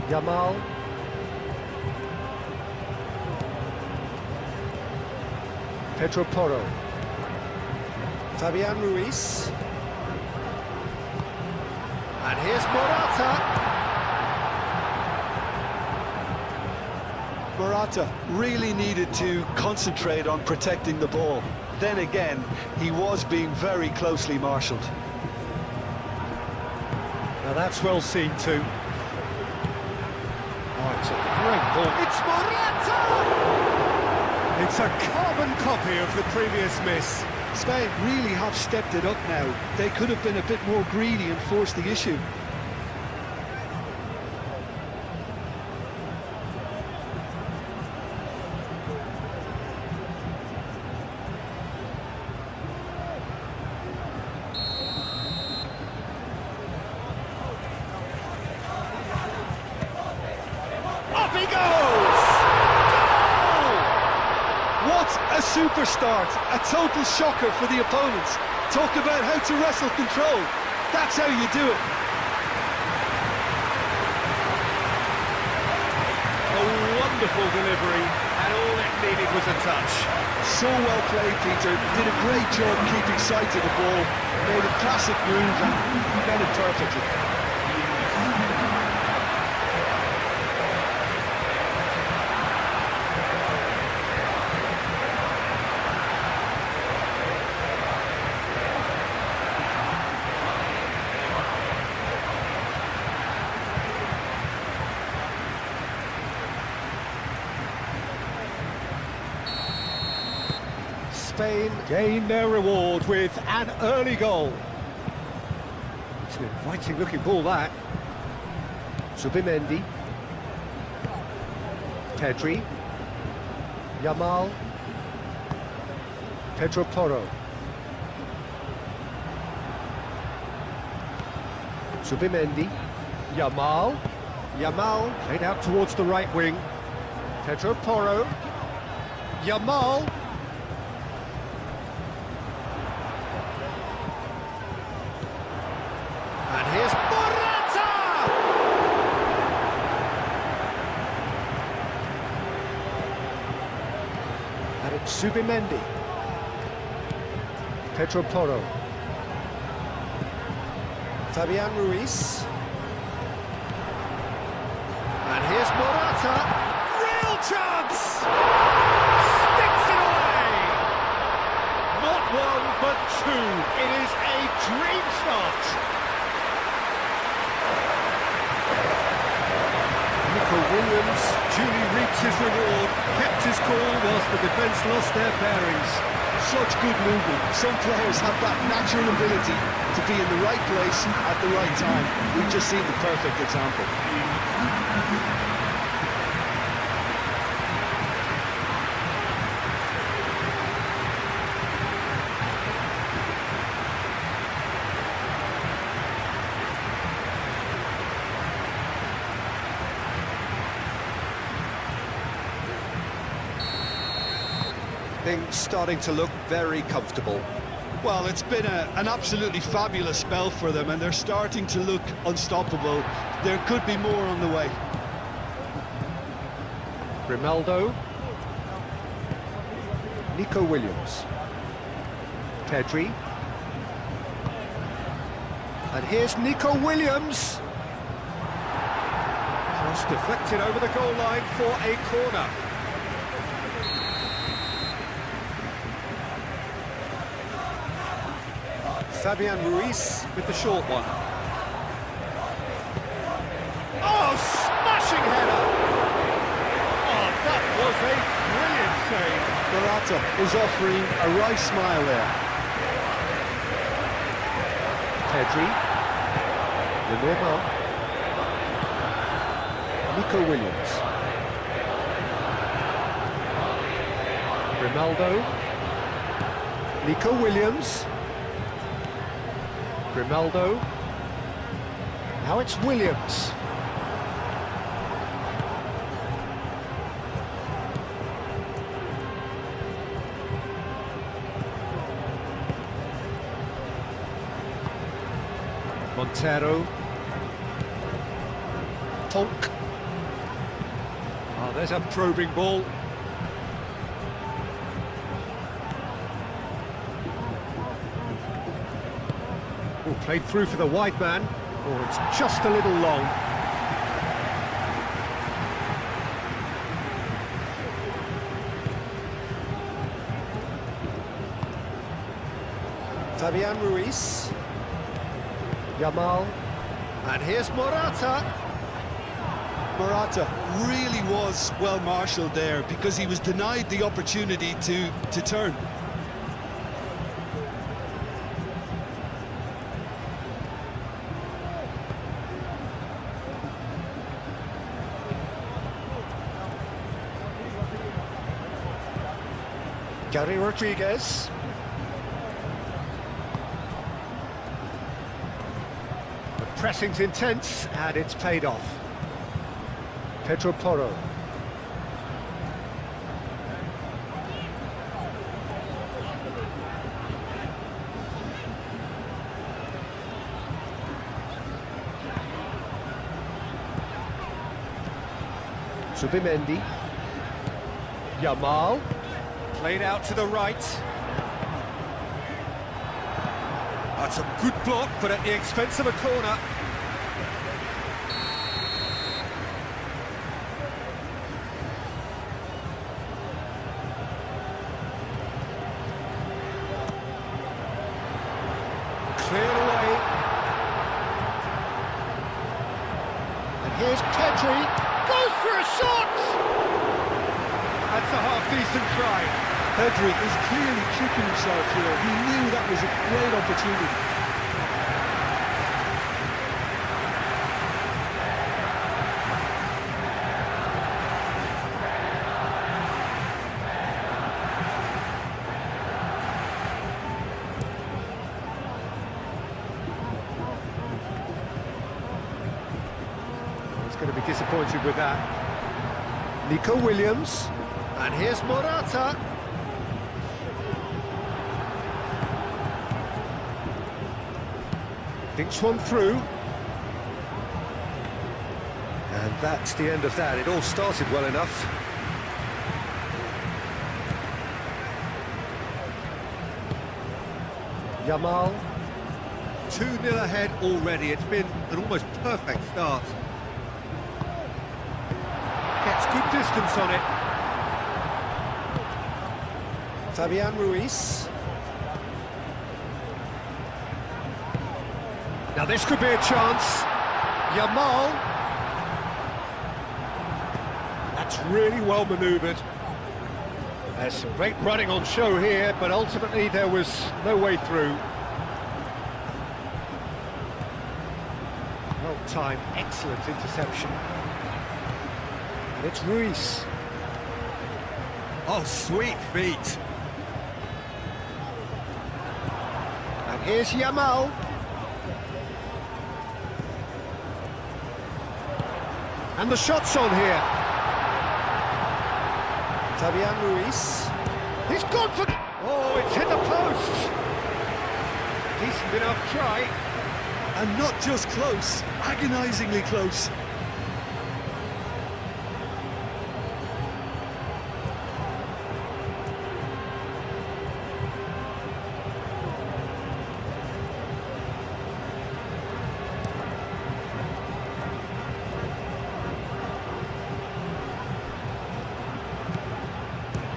Yamal. Pedro Porro. Fabian Ruiz. And here's Morata. Morata really needed to concentrate on protecting the ball. Then again, he was being very closely marshalled. Now that's well seen too. Oh, it's a great ball. It's Morata! It's a carbon copy of the previous miss. Spain really have stepped it up now. They could have been a bit more greedy and forced the issue. Up he goes! Goal! What a super start! A total shocker for the opponents. Talk about how to wrestle control. That's how you do it. A wonderful delivery, and all it needed was a touch. So well played, Peter. Did a great job keeping sight of the ball. Made a classic move and got it perfectly. Spain gain their reward with an early goal. It's an inviting looking ball, that. Subimendi. Pedri. Yamal. Pedro Porro. Subimendi. Yamal. Yamal played out towards the right wing. Pedro Porro. Yamal. And here's Morata! And it's Subimendi. Pedro Porro. Fabian Ruiz. And here's Morata. Real chance! Sticks it away! Not one, but two. It is a dream start. Nico Williams duly reaps his reward, kept his cool whilst the defence lost their bearings. Such good movement. Some players have that natural ability to be in the right place at the right time. We've just seen the perfect example. Things starting to look very comfortable. Well, it's been an absolutely fabulous spell for them, and they're starting to look unstoppable. There could be more on the way. Grimaldo. Nico Williams. Pedri. And here's Nico Williams. Cross deflected over the goal line for a corner. Fabian Ruiz with the short one. Oh, smashing header! Oh, that was a brilliant save. Morata is offering a right smile there. Pedri. Lenormand. Nico Williams. Grimaldo. Nico Williams. Grimaldo. Now it's Williams. Montero. Tonk. Oh, there's a probing ball. Oh, played through for the wide man. Oh, it's just a little long. Fabian Ruiz. Yamal. And here's Morata. Morata really was well marshalled there because he was denied the opportunity to turn. Gary Rodriguez. The pressing's intense and it's paid off. Pedro Porro. Subimendi. Yamal. Played out to the right. That's a good block, but at the expense of a corner. Cleared away. And here's Pedri. Goes for a shot! That's a half-decent try. Pedri is clearly kicking himself here. He knew that was a great opportunity. He's going to be disappointed with that. Nico Williams. And here's Morata. Thinks one through. And that's the end of that. It all started well enough. Yamal. 2-0 ahead already. It's been an almost perfect start. Gets good distance on it. Fabian Ruiz. Now this could be a chance. Yamal. That's really well manoeuvred. There's some great running on show here, but ultimately there was no way through. Well timed, excellent interception. And it's Ruiz. Oh, sweet feet. And here's Yamal. And the shot's on here. Fabian Ruiz. He's gone for... Oh, it's hit the post. Decent enough try. And not just close, agonisingly close.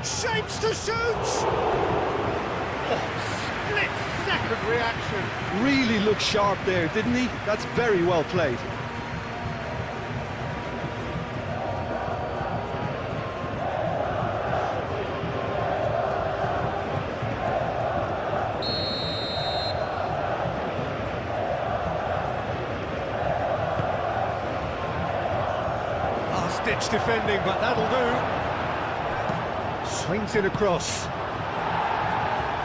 Shapes to shoot! Oh, split-second reaction. Really looked sharp there, didn't he? That's very well played. Last-ditch defending, but that'll do. Swings it across.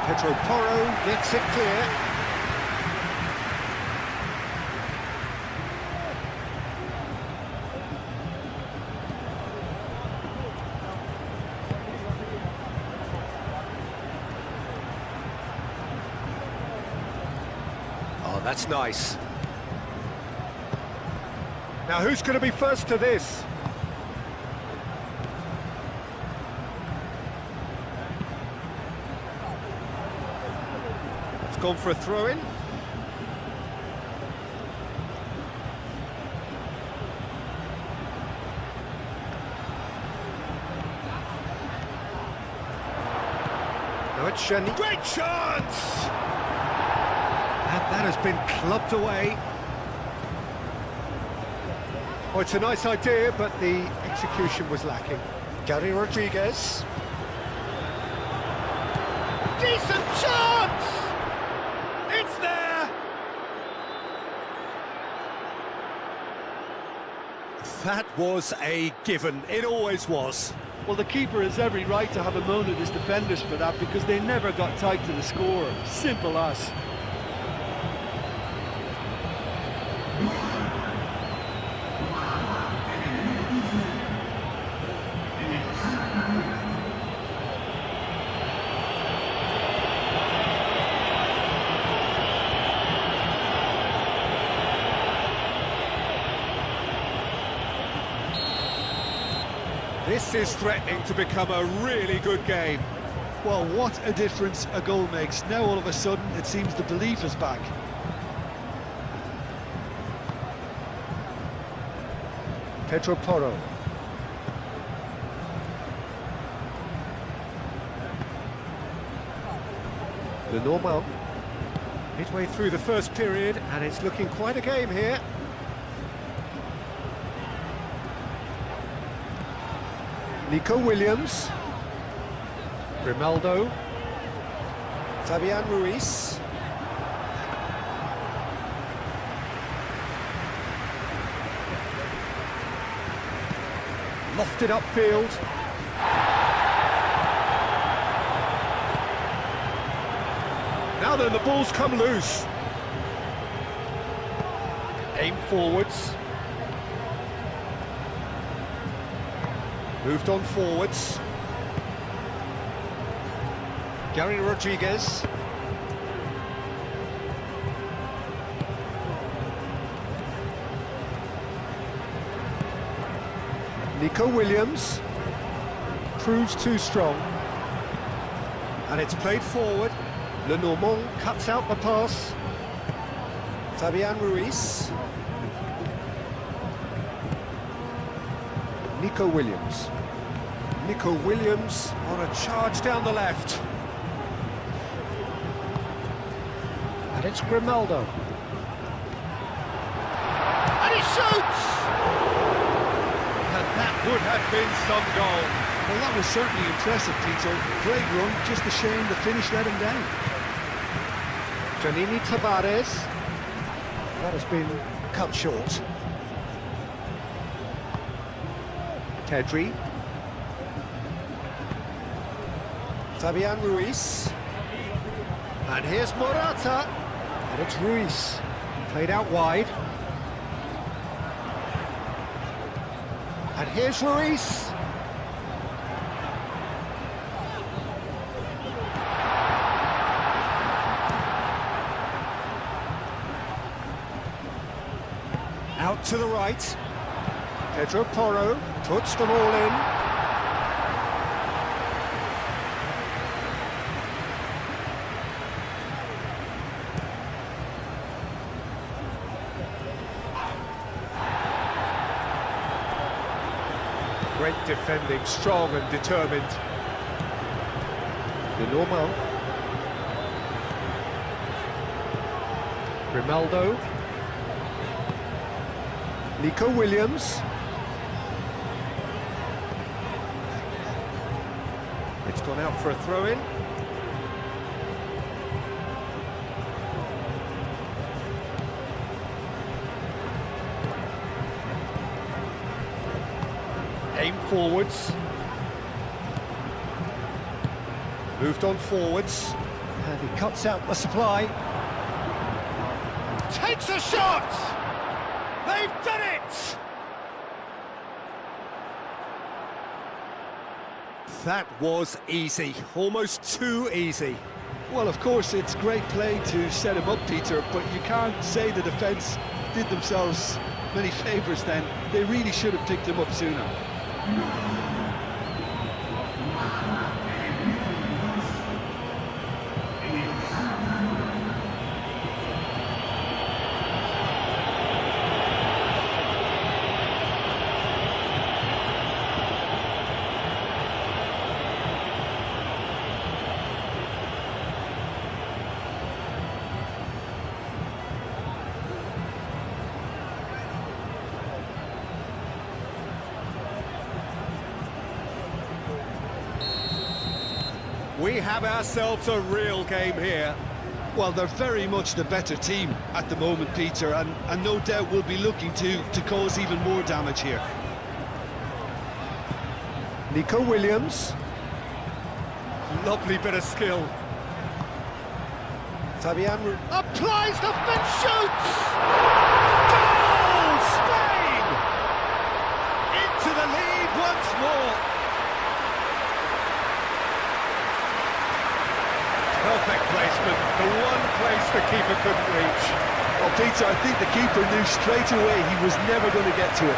Pedro Porro gets it clear. Oh, that's nice. Now who's going to be first to this? Gone for a throw-in. Now it's Shani. Great chance! And that has been clubbed away. Oh, it's a nice idea, but the execution was lacking. Gary Rodriguez. Decent chance! It's there! That was a given. It always was. Well, the keeper has every right to have a moan at his defenders for that because they never got tight to the score. Simple as. This is threatening to become a really good game. Well, what a difference a goal makes. Now all of a sudden it seems the belief is back. Pedro Porro. Lenormand. Midway through the first period, and it's looking quite a game here. Nico Williams. Grimaldo. Fabian Ruiz. Lofted upfield. Now then, the ball's come loose. Aim forwards. Moved on forwards. Gary Rodriguez. Nico Williams. Proves too strong. And it's played forward. Lenormand cuts out the pass. Fabian Ruiz. Nico Williams. Nico Williams on a charge down the left. And it's Grimaldo. And he shoots! And that would have been some goal. Well, that was certainly impressive, Tito. Great run, just a shame the finish let him down. Janini Tavares. That has been cut short. Pedri. Fabian Ruiz. And here's Morata. And it's Ruiz. Played out wide. And here's Ruiz. Out to the right. Pedro Porro puts them all in. Great defending, strong and determined. Lenormand. Grimaldo. Nico Williams. It's gone out for a throw-in. Aim forwards. Moved on forwards. And he cuts out the supply. Takes a shot! They've done it! That was easy, almost too easy. Well, of course, it's great play to set him up, Peter, but you can't say the defence did themselves many favours then. They really should have picked him up sooner. We have ourselves a real game here. Well, they're very much the better team at the moment, Peter, and no doubt will be looking to cause even more damage here. Nico Williams. Lovely bit of skill. Fabian applies the fence, shoots! Goal! Spain! Into the lead once more. Perfect placement, the one place the keeper couldn't reach. Well, Peter, I think the keeper knew straight away he was never going to get to it.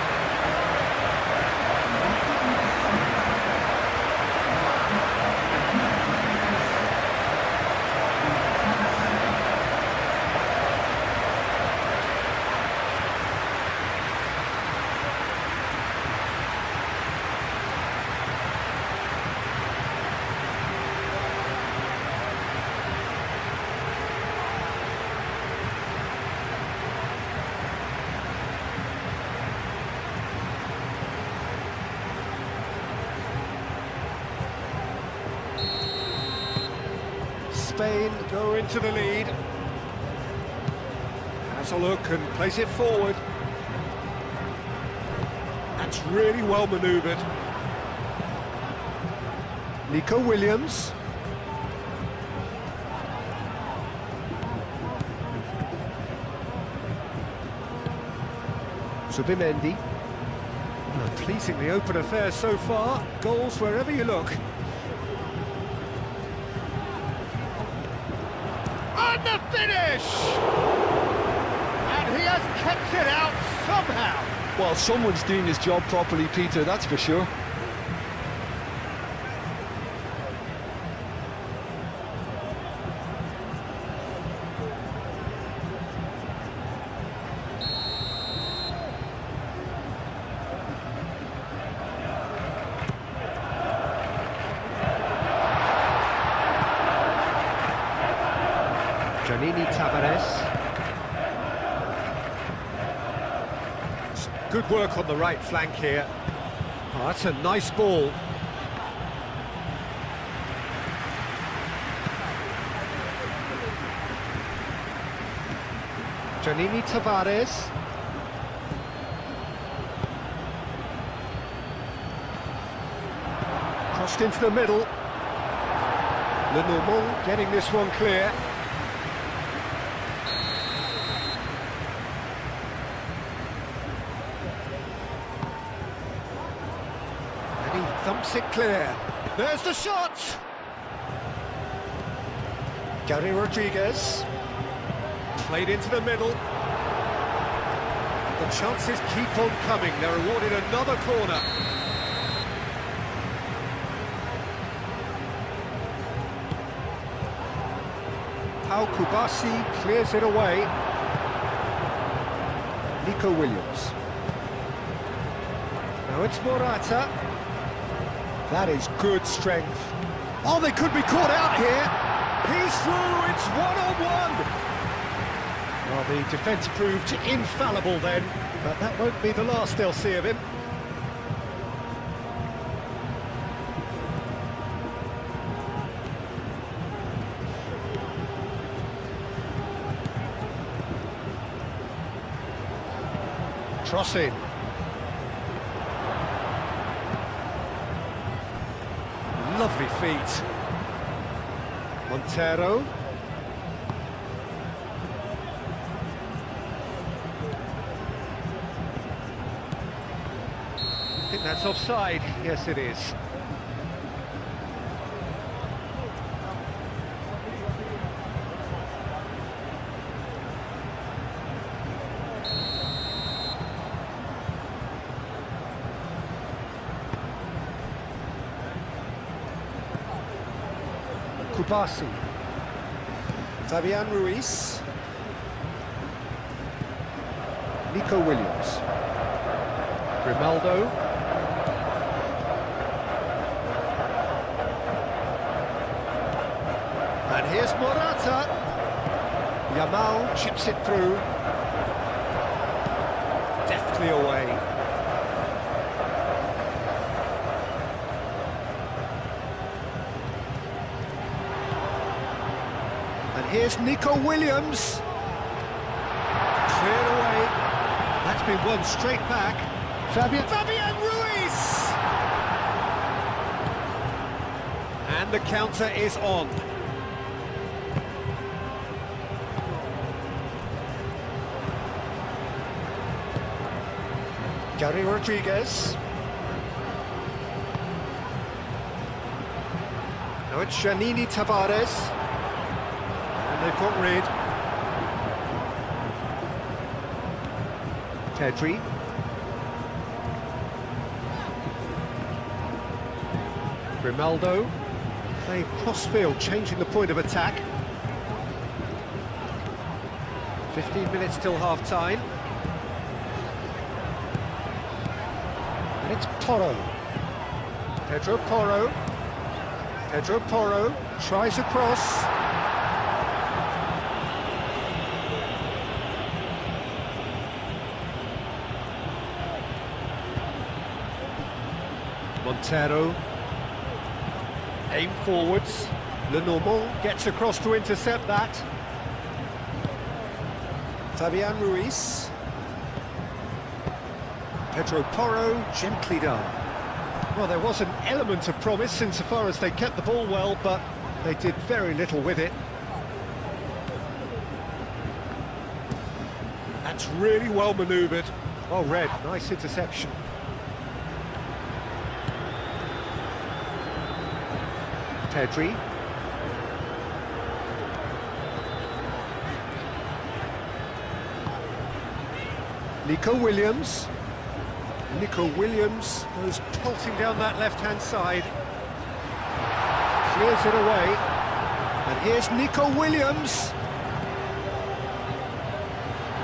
Spain go into the lead. Has a look and plays it forward. That's really well manoeuvred. Nico Williams. Subimendi. A pleasingly open affair so far. Goals wherever you look. And the finish! And he has kept it out somehow. Well, someone's doing his job properly, Peter, that's for sure. Giannini Tavares. Good work on the right flank here. Oh, that's a nice ball. Giannini Tavares. Crossed into the middle. Lenormand getting this one clear. And he thumps it clear. There's the shot! Gary Rodriguez. Played into the middle. The chances keep on coming. They're awarded another corner. Pau Kubasi clears it away. Nico Williams. Now it's Morata. That is good strength. Oh, they could be caught out here. He's through, it's one-on-one. Well, the defence proved infallible then, but that won't be the last they'll see of him. Crossing. Lovely feet. Montero. I think that's offside. Yes, it is. Kubasi. Fabian Ruiz. Nico Williams. Grimaldo. And here's Morata. Yamal chips it through. Deftly away. And here's Nico Williams. Cleared away. That's been won straight back. Fabian Ruiz! And the counter is on. Gary Rodriguez. Now it's Janini Tavares. And they've got rid. Pedri. Grimaldo. Playing cross-field, changing the point of attack. 15 minutes till half-time. And it's Porro. Pedro Porro. Pedro Porro tries a cross. Montero. Aim forwards. Lenormand gets across to intercept that. Fabian Ruiz. Pedro Porro, gently done. Well, there was an element of promise insofar as they kept the ball well, but they did very little with it. That's really well manoeuvred. Well read, nice interception. Pedri. Nico Williams. Nico Williams goes pelting down that left-hand side. Clears it away. And here's Nico Williams.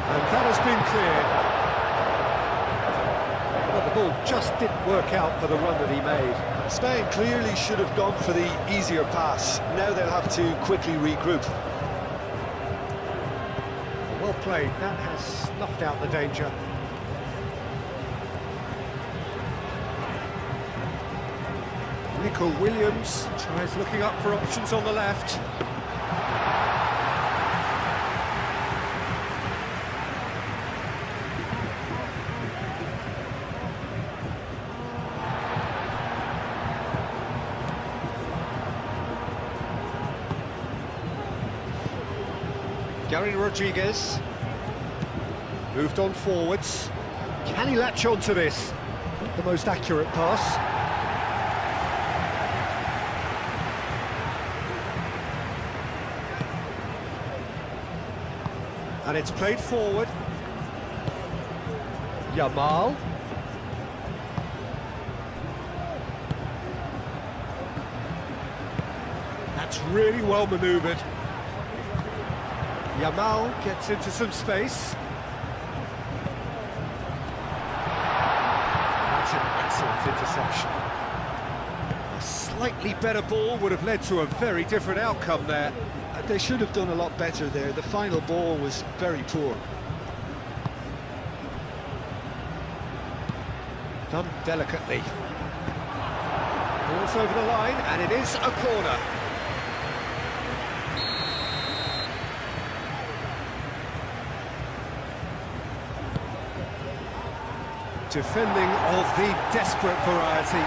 And that has been cleared. Well, the ball just didn't work out for the run that he made. Spain clearly should have gone for the easier pass. Now they'll have to quickly regroup. Well played, that has snuffed out the danger. Nico Williams tries looking up for options on the left. Gary Rodriguez moved on forwards. Can he latch on to this? Not the most accurate pass. And it's played forward. Yamal. That's really well manoeuvred. Yamal gets into some space. That's an excellent interception. A slightly better ball would have led to a very different outcome there. They should have done a lot better there. The final ball was very poor. Done delicately. Ball's over the line, and it is a corner. Defending of the desperate variety.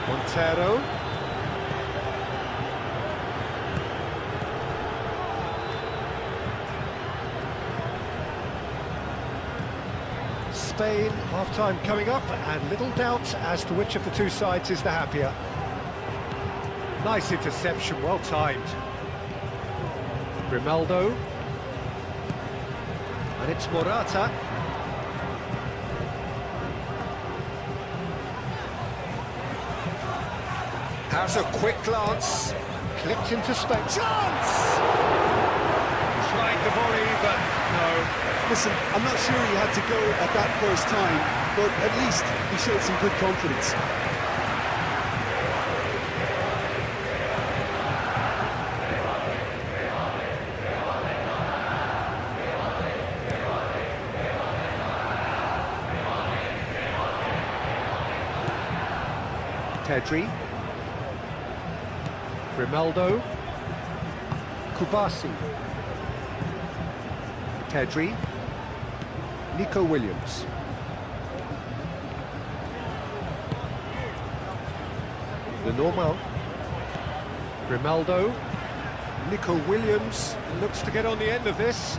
Montero. Spain, half-time coming up, and little doubt as to which of the two sides is the happier. Nice interception, well timed. Grimaldo. And it's Morata. Has a quick glance. Clipped into space. Chance! Tried the volley, but no. Listen, I'm not sure he had to go at that first time, but at least he showed some good confidence. Pedri. Grimaldo. Kubasi. Pedri. Nico Williams. The normal. Grimaldo. Nico Williams looks to get on the end of this.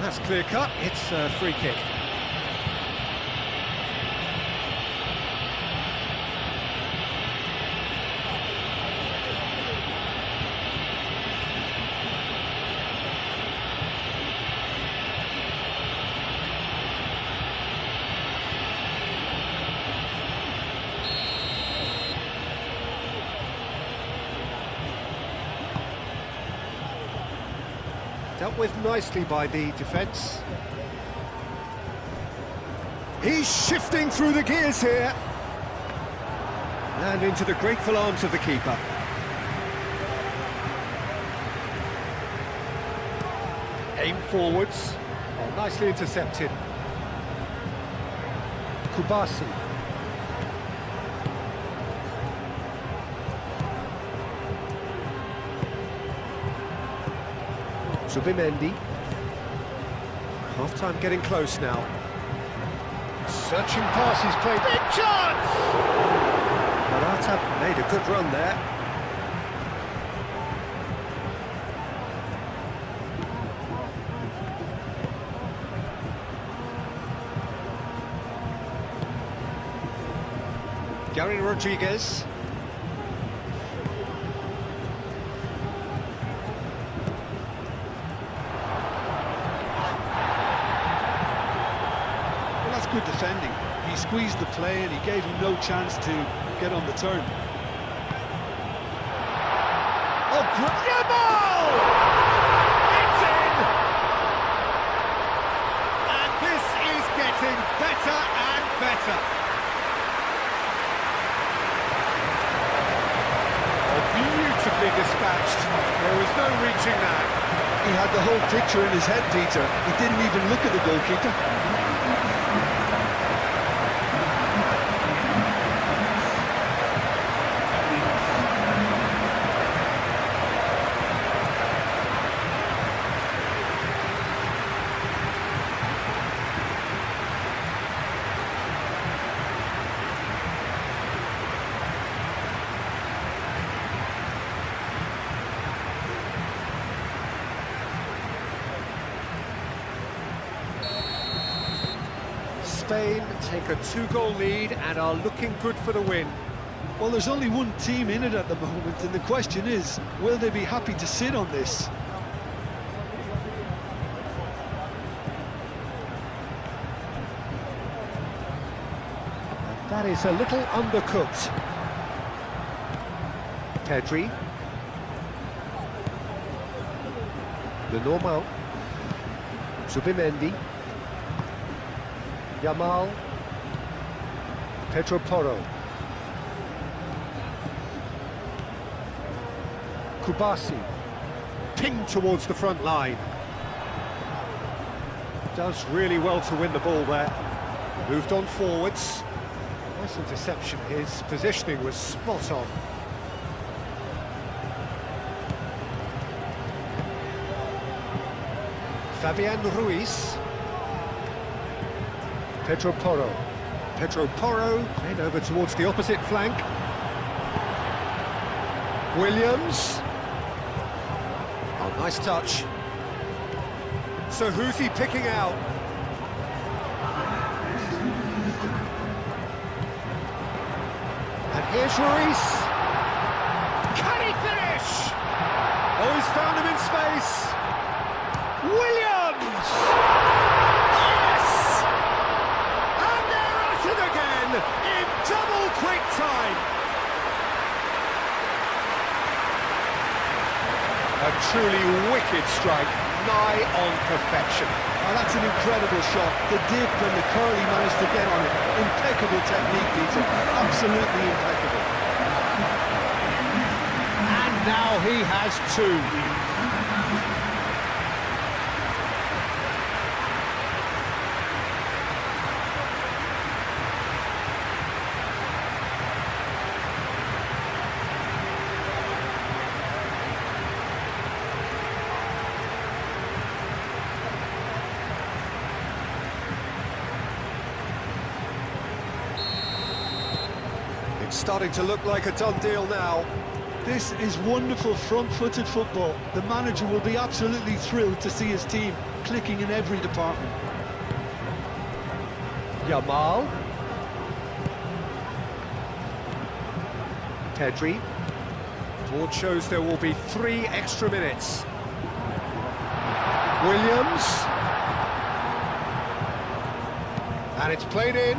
That's clear cut. It's a free kick. Dealt with nicely by the defence. He's shifting through the gears here. And into the grateful arms of the keeper. Aim forwards. Oh, nicely intercepted. Kubasi. Zubimendi. Half-time getting close now. Searching pass, he's played. Big chance! Morata made a good run there. Gary Rodriguez. Good defending. He squeezed the play and he gave him no chance to get on the turn. Oh, great ball! It's in! And this is getting better and better. Oh, beautifully dispatched. There was no reaching that. He had the whole picture in his head, Peter. He didn't even look at the goalkeeper. Spain take a 2-goal lead and are looking good for the win. Well, there's only one team in it at the moment, and the question is, will they be happy to sit on this? That is a little undercooked. Pedri. The normal. Zubimendi. Yamal. Pedro Porro. Kubasi. Pinged towards the front line. Does really well to win the ball there. Moved on forwards. Nice interception. His positioning was spot on. Fabian Ruiz. Pedro Porro. Pedro Porro played over towards the opposite flank. Williams. Oh, nice touch. So who's he picking out? And here's Ruiz. Can he finish? Oh, he's found him in space. Williams! Yes! And they're at it again in double quick time. A truly wicked strike, nigh on perfection. Oh, that's an incredible shot. The dip and the curl he managed to get on it. Impeccable technique, Peter. Absolutely impeccable. And now he has two. It's starting to look like a done deal now. This is wonderful front-footed football. The manager will be absolutely thrilled to see his team clicking in every department. Yamal. Pedri. Board shows there will be 3 extra minutes. Williams. And it's played in.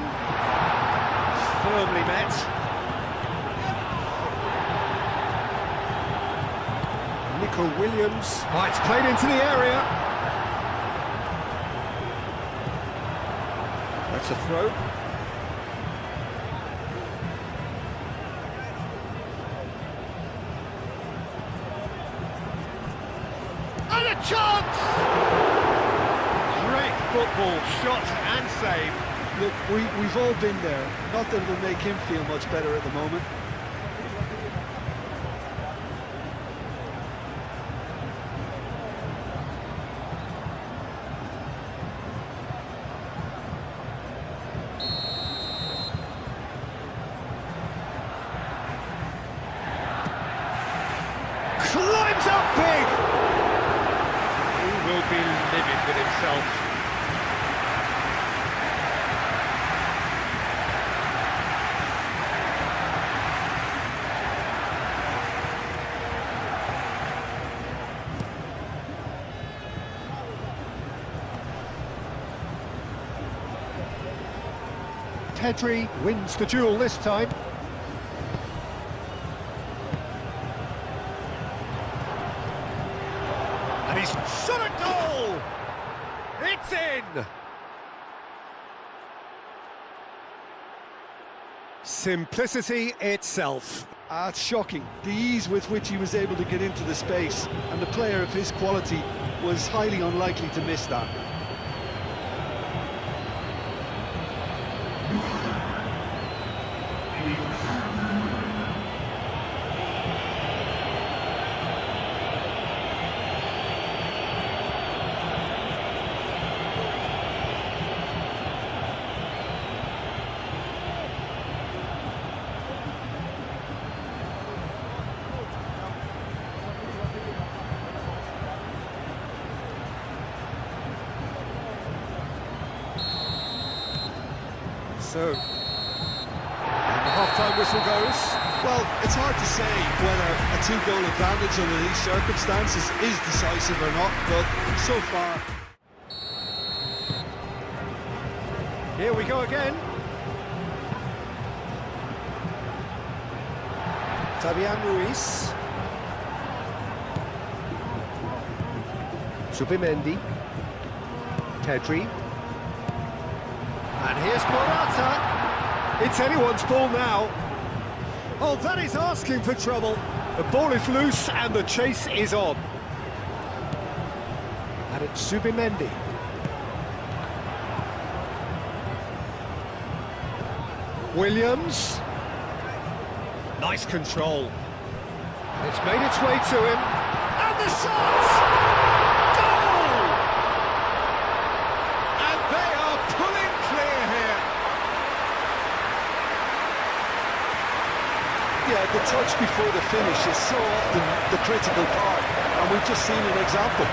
Firmly met. Nico Williams. Oh, it's played into the area. That's a throw. And a chance! Great football, shot and save. Look, we've all been there. Not that it'll make him feel much better at the moment. Climbs up big! He will be livid with himself. Pedri wins the duel this time. And he's shot a goal! It's in! Simplicity itself. It's shocking, the ease with which he was able to get into the space, and the player of his quality was highly unlikely to miss that. So, and the half-time whistle goes. Well, it's hard to say whether a 2-goal advantage under these circumstances is decisive or not, but so far... Here we go again. Fabian Ruiz. Zubimendi. Pedri. And here's Morata. It's anyone's ball now. Oh, that is asking for trouble. The ball is loose and the chase is on. And it's Zubimendi. Williams. Nice control. It's made its way to him. And the shot! Goal! And they are pulling clear here. Yeah, the touch before the finish is so often the critical part, and we've just seen an example.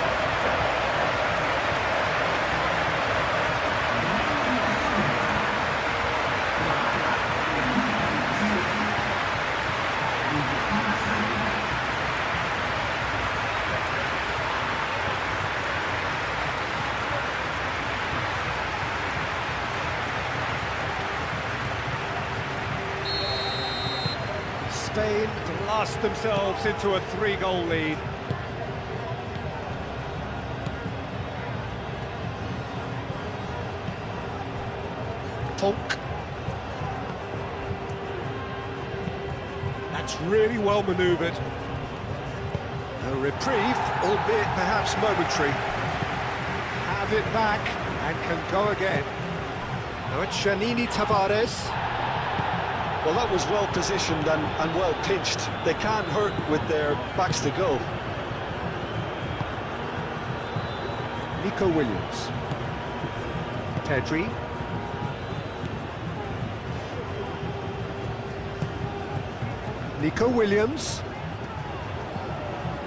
Spain blast themselves into a 3-goal lead. Polk. That's really well manoeuvred. A reprieve, albeit perhaps momentary. Have it back and can go again. Now it's Janini Tavares. Well, that was well positioned and well pitched. They can't hurt with their backs to goal. Nico Williams. Pedri. Nico Williams.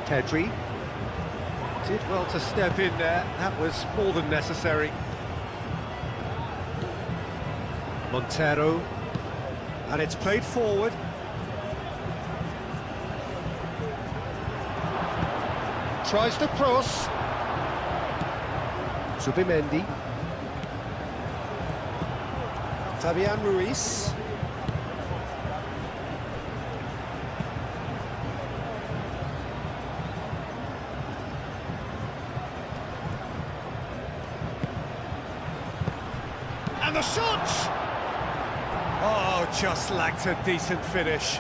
Pedri. Did well to step in there. That was more than necessary. Montero. And it's played forward. Tries to cross. Zubimendi. Fabian Ruiz. And the shot! Oh, just lacked a decent finish.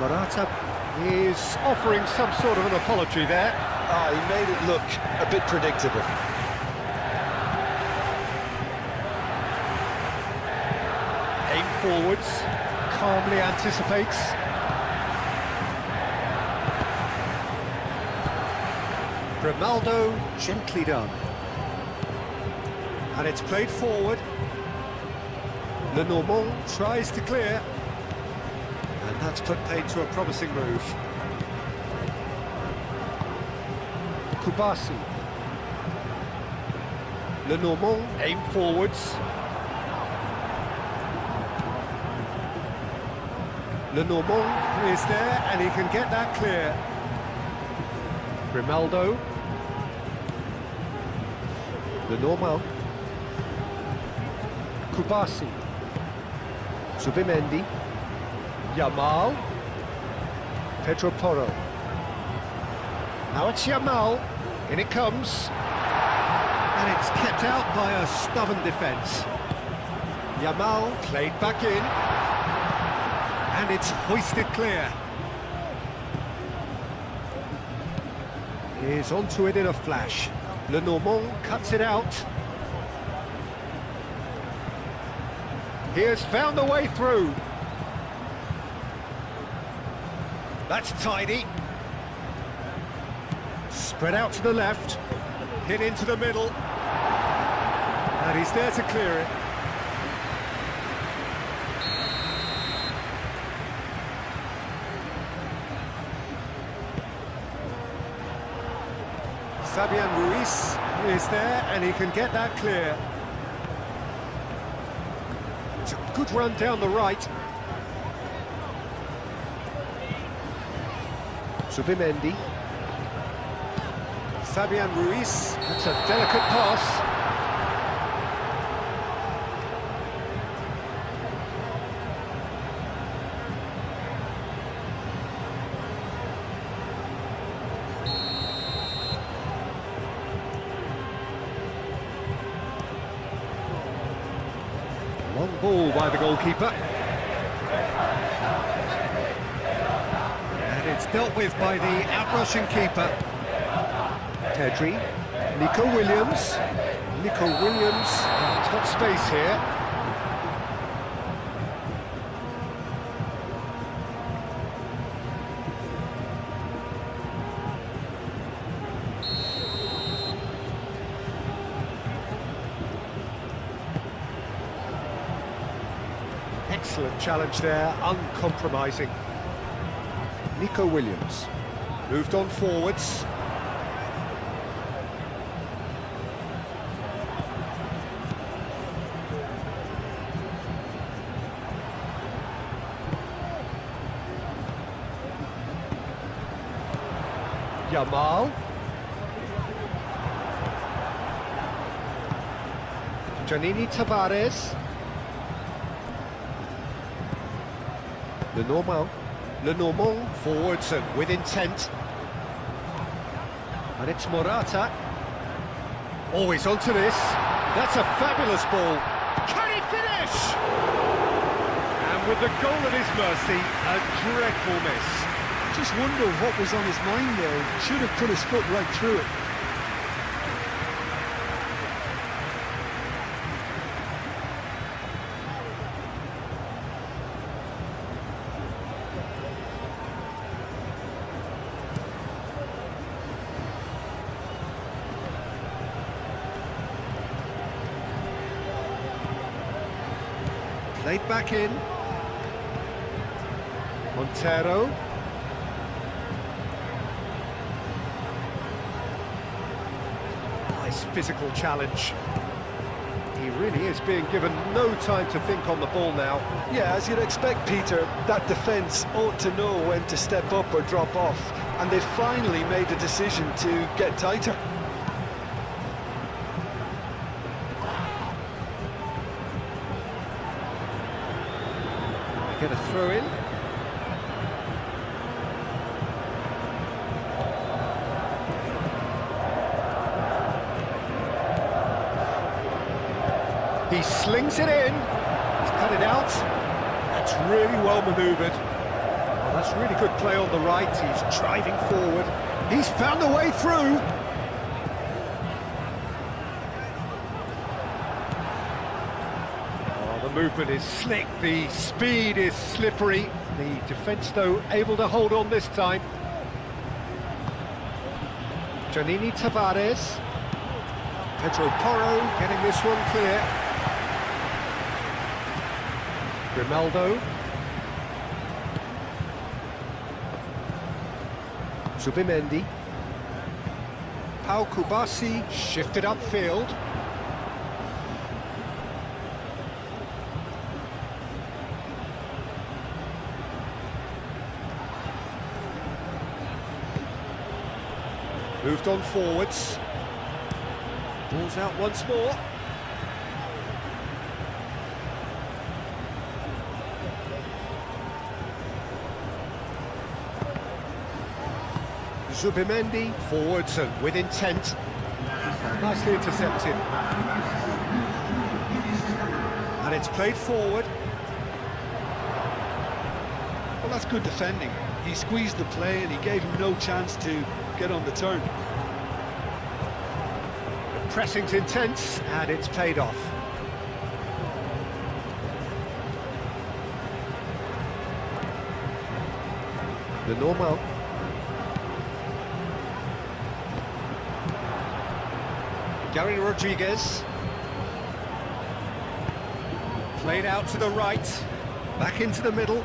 Morata is offering some sort of an apology there. Ah, he made it look a bit predictable. Aim forwards, calmly anticipates. Grimaldo, gently done. And it's played forward. Lenormand tries to clear. And that's put paid to a promising move. Kubasi. Lenormand, aim forwards. Lenormand is there and he can get that clear. Grimaldo. Lenormand. Kubasi. Zubimendi. Yamal. Pedro Porro. Now it's Yamal. In it comes. And it's kept out by a stubborn defence. Yamal played back in. And it's hoisted clear. He's onto it in a flash. Lenormand cuts it out. He has found a way through. That's tidy. Spread out to the left. Hit into the middle. And he's there to clear it. Fabian Ruiz is there and he can get that clear. It's a good run down the right. Zubimendi. Fabian Ruiz. That's a delicate pass. Long ball by the goalkeeper. And it's dealt with by the outrushing keeper. Pedri, Nico Williams. Nico Williams, he's got space here. Excellent challenge there, uncompromising. Nico Williams moved on forwards. Yamal. Giannini Tavares. Lenormand forwards and with intent. And it's Morata. Always onto this. That's a fabulous ball. Can he finish? And with the goal at his mercy, a dreadful miss. Just wonder what was on his mind there. Should have put his foot right through it. Played back in. Montero. Nice physical challenge. He really is being given no time to think on the ball now. Yeah, as you'd expect, Peter, that defence ought to know when to step up or drop off. And they finally made the decision to get tighter. Get a throw in. He slings it in. He's cut it out. That's really well manoeuvred. Oh, that's really good play on the right. He's driving forward. He's found a way through. The movement is slick, the speed is slippery. The defence, though, able to hold on this time. Giannini Tavares. Pedro Porro getting this one clear. Grimaldo. Zubimendi. Pau Kubasi shifted upfield. Moved on forwards. Ball's out once more. Zubimendi forwards and with intent. Nicely intercepted. And it's played forward. Well, that's good defending. He squeezed the play and he gave him no chance to get on the turn. The pressing's intense and it's paid off. Lenormand. Gary Rodriguez. Played out to the right, back into the middle.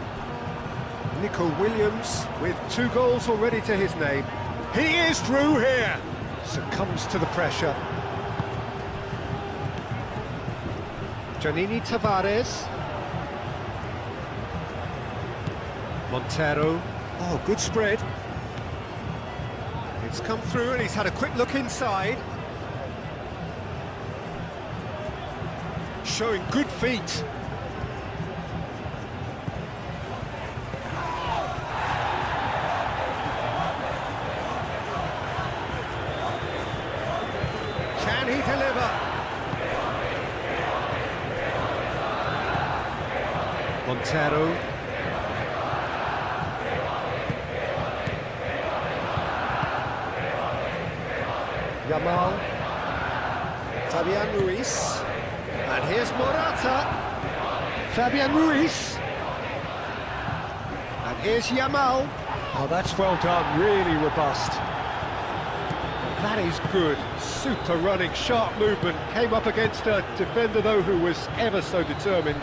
Nico Williams with 2 goals already to his name. He is through here. Succumbs to the pressure. Giannini Tavares. Montero. Oh, good spread. They've It's come through and he's had a quick look inside. Showing good feet. Can he deliver? Montero. Yamal. Fabian Ruiz. And here's Morata. Fabian Ruiz. And here's Yamal. Oh, that's well done, really robust. That is good, super running, sharp movement. Came up against a defender, though, who was ever so determined.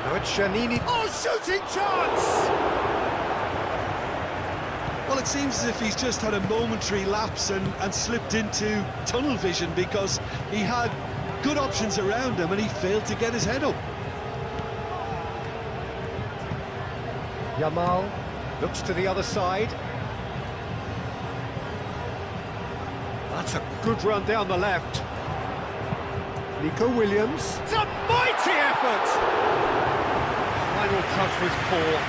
Now it's Giannini. Oh, shooting chance! Well, it seems as if he's just had a momentary lapse and slipped into tunnel vision, because he had good options around him and he failed to get his head up. Yamal looks to the other side. That's a good run down the left. Nico Williams. It's a mighty effort! Final touch was poor.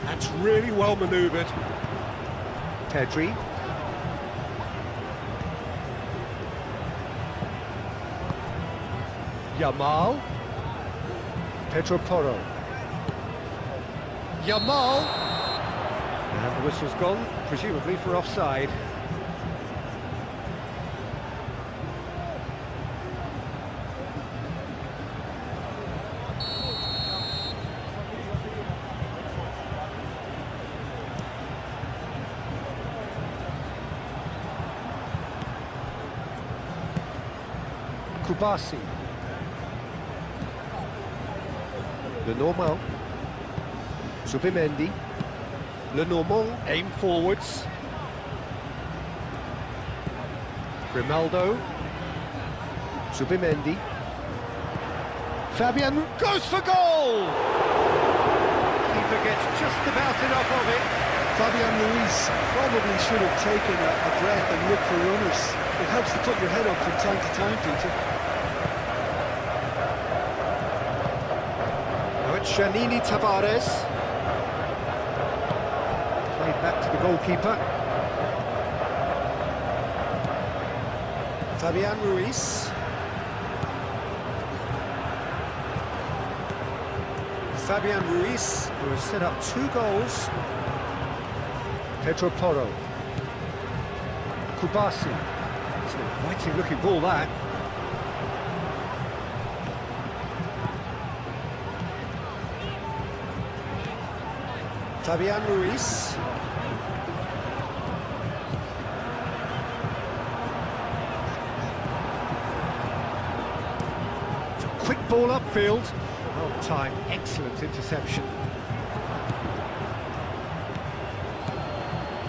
That's really well manoeuvred. Pedri. Yamal. Pedro Porro. Yamal. And the whistle's gone, presumably for offside. Kubasi. Lenormand. Zubimendi. Lenormand, aim forwards. Grimaldo. Zubimendi. Fabian goes for goal! Keeper gets just about enough of it. Fabian Ruiz probably should have taken a breath and looked for runners. It helps to put your head up from time to time, Peter. Now it's Giannini Tavares. Played back to the goalkeeper. Fabian Ruiz. Fabian Ruiz, who has set up 2 goals. Pedro Porro. Kubasi. It's an inviting looking ball, that. Fabian Ruiz. It's a quick ball upfield. Well timed, excellent interception.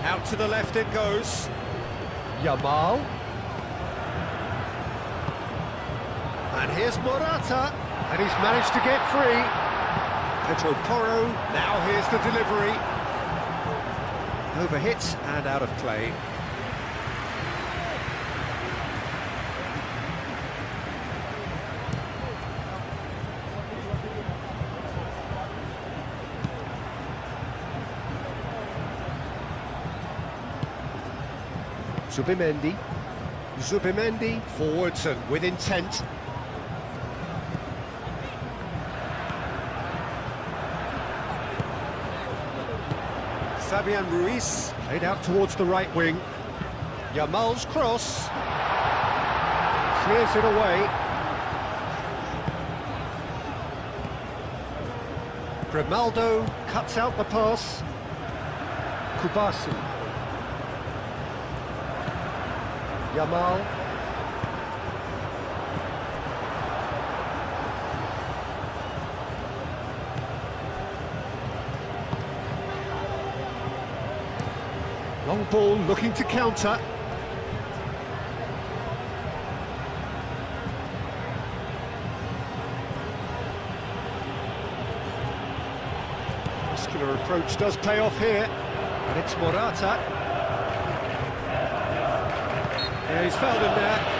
Out to the left it goes. Yamal. And here's Morata. And he's managed to get free. Pedro Porro. Now here's the delivery. Overhit and out of play. Zubimendi. Zubimendi, forwards and with intent. Fabian Ruiz, played out towards the right wing. Yamal's cross. Clears it away. Grimaldo cuts out the pass. Kubasi. Yamal. Long ball looking to counter. Muscular approach does pay off here, and it's Morata. Yeah, he's fouled him there.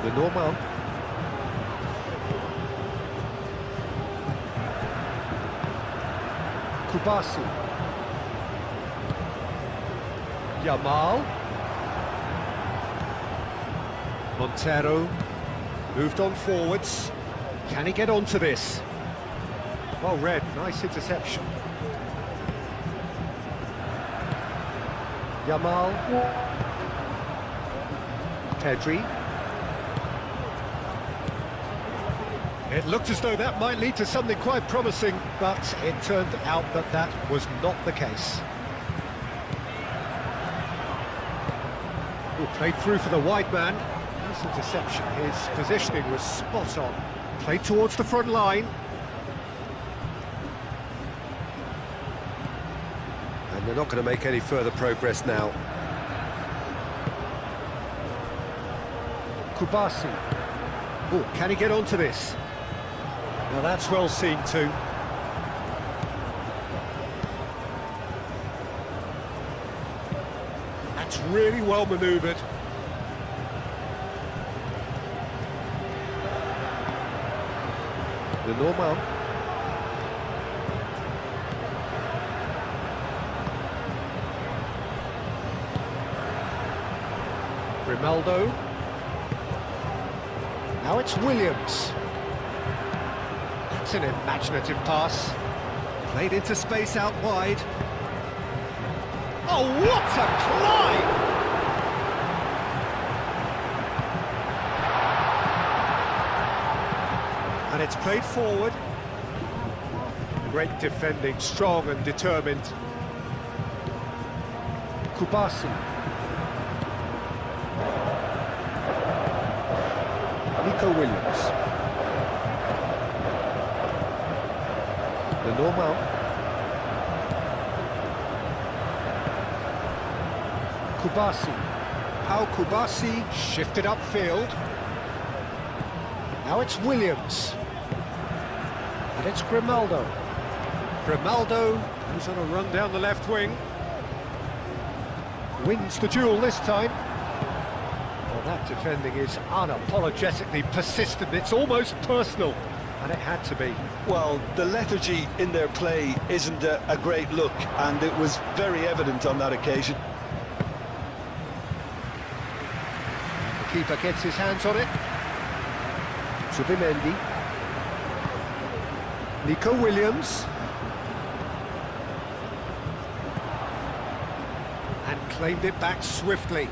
The normal. Kubasi. Yamal. Montero. Moved on forwards. Can he get onto this? Well read, nice interception. Yamal. Pedri. It looked as though that might lead to something quite promising, but it turned out that that was not the case. Ooh, played through for the wide man. Nice interception. His positioning was spot on. Played towards the front line. And they're not going to make any further progress now. Kubasi. Oh, can he get onto this? Now that's well seen too. That's really well manoeuvred. The normal. Grimaldo. Now it's Williams. That's an imaginative pass. Played into space out wide. Oh, what a climb! And it's played forward. Great defending, strong and determined. Kubasi. Nico Williams. The normal. Kubasi. How Kubasi shifted upfield. Now it's Williams. And it's Grimaldo. Grimaldo goes on a run down the left wing. Wins the duel this time. Well, that defending is unapologetically persistent. It's almost personal. And it had to be. Well, the lethargy in their play isn't a great look, and it was very evident on that occasion. The keeper gets his hands on it. Zubimendi. Nico Williams. And claimed it back swiftly.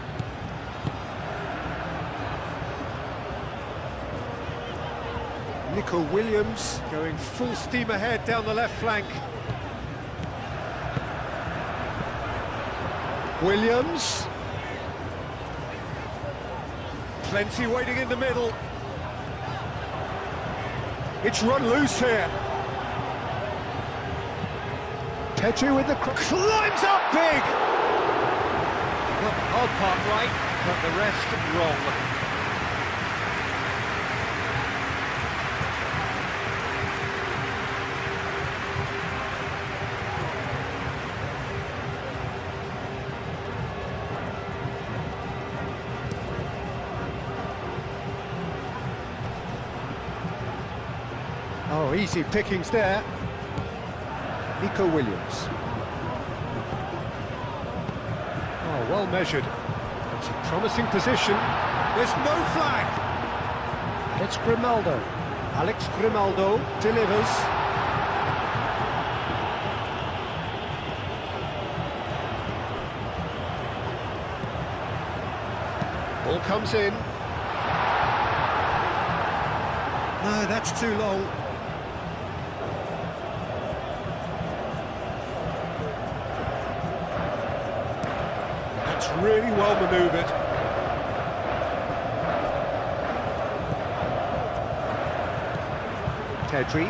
Nico Williams going full steam ahead down the left flank. Williams. Plenty waiting in the middle. It's run loose here. Pedri with the climbs up big. Got the hard part right, but the rest wrong. Oh, easy pickings there. Nico Williams. Oh, well measured. It's a promising position. There's no flag. And it's Grimaldo. Alex Grimaldo delivers. Ball comes in. No, that's too long. really well manoeuvred. Pedri.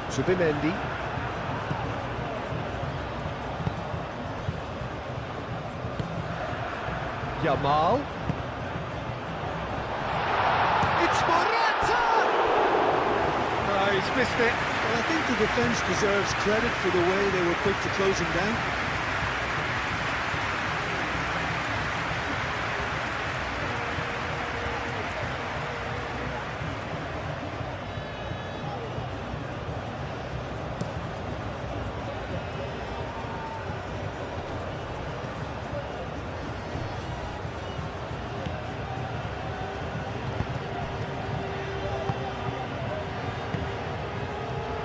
Zubimendi. Yamal. It's Morata! Oh, he's missed it. Well, I think the defence deserves credit for the way they were quick to close him down.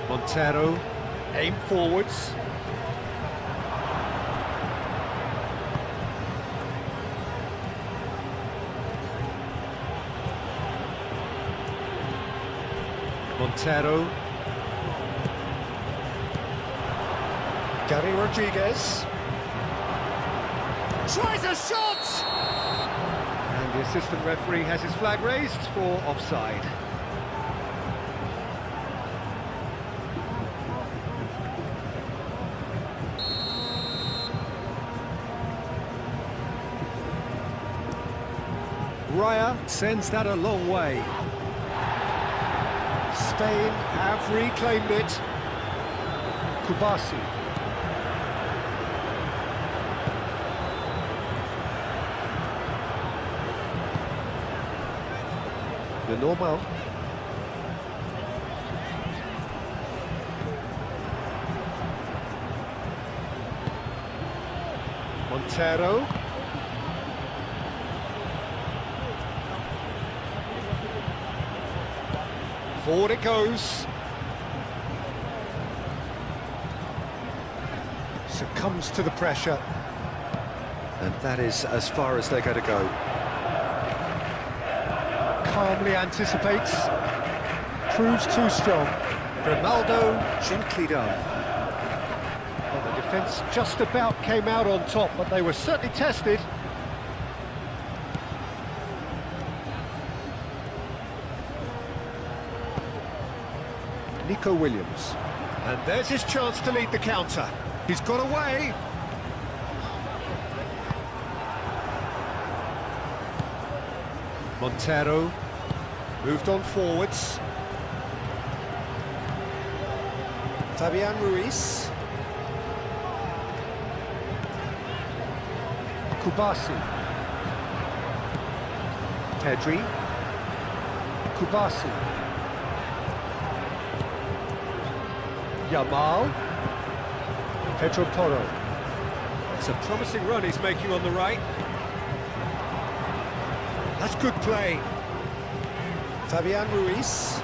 Montero, aim forwards. Montero. Gary Rodriguez. Tries a shot! And the assistant referee has his flag raised for offside. Raya sends that a long way. Spain have reclaimed it. Kubasi. The normal. Montero. Forward it goes. Succumbs to the pressure. And that is as far as they're going to go. Calmly anticipates. Proves too strong. Ronaldo gently done. Well, the defence just about came out on top, but they were certainly tested. Nico Williams. And there's his chance to lead the counter. He's got away. Montero moved on forwards. Fabian Ruiz. Kubasi. Pedri. Kubasi. Yamal. Pedro Porro. It's a promising run he's making on the right. That's good play. Fabian Ruiz.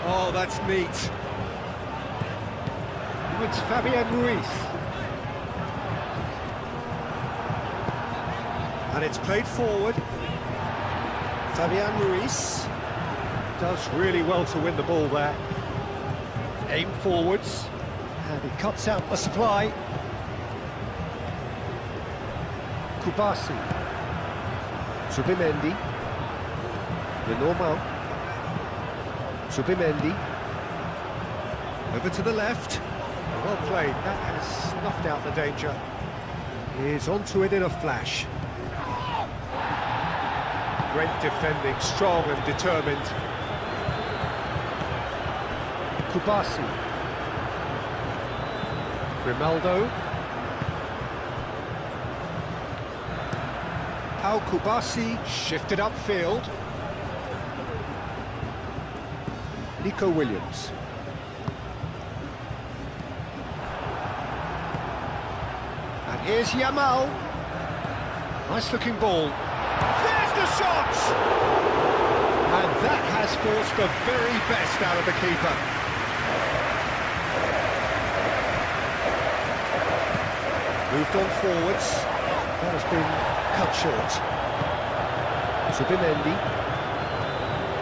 Oh, that's neat. It's Fabian Ruiz. And it's played forward. Fabian Ruiz does really well to win the ball there. Aim forwards, and he cuts out the supply. Kubasi. Zubimendi. The normal. Zubimendi. Over to the left. Well played, that has snuffed out the danger. He's onto it in a flash. Great defending, strong and determined. Kubasi. Grimaldo. Al Kubasi shifted upfield. Nico Williams. And here's Yamal. Nice looking ball. There's the shot! And that has forced the very best out of the keeper. Moved on forwards. That has been cut short. Zubimendi.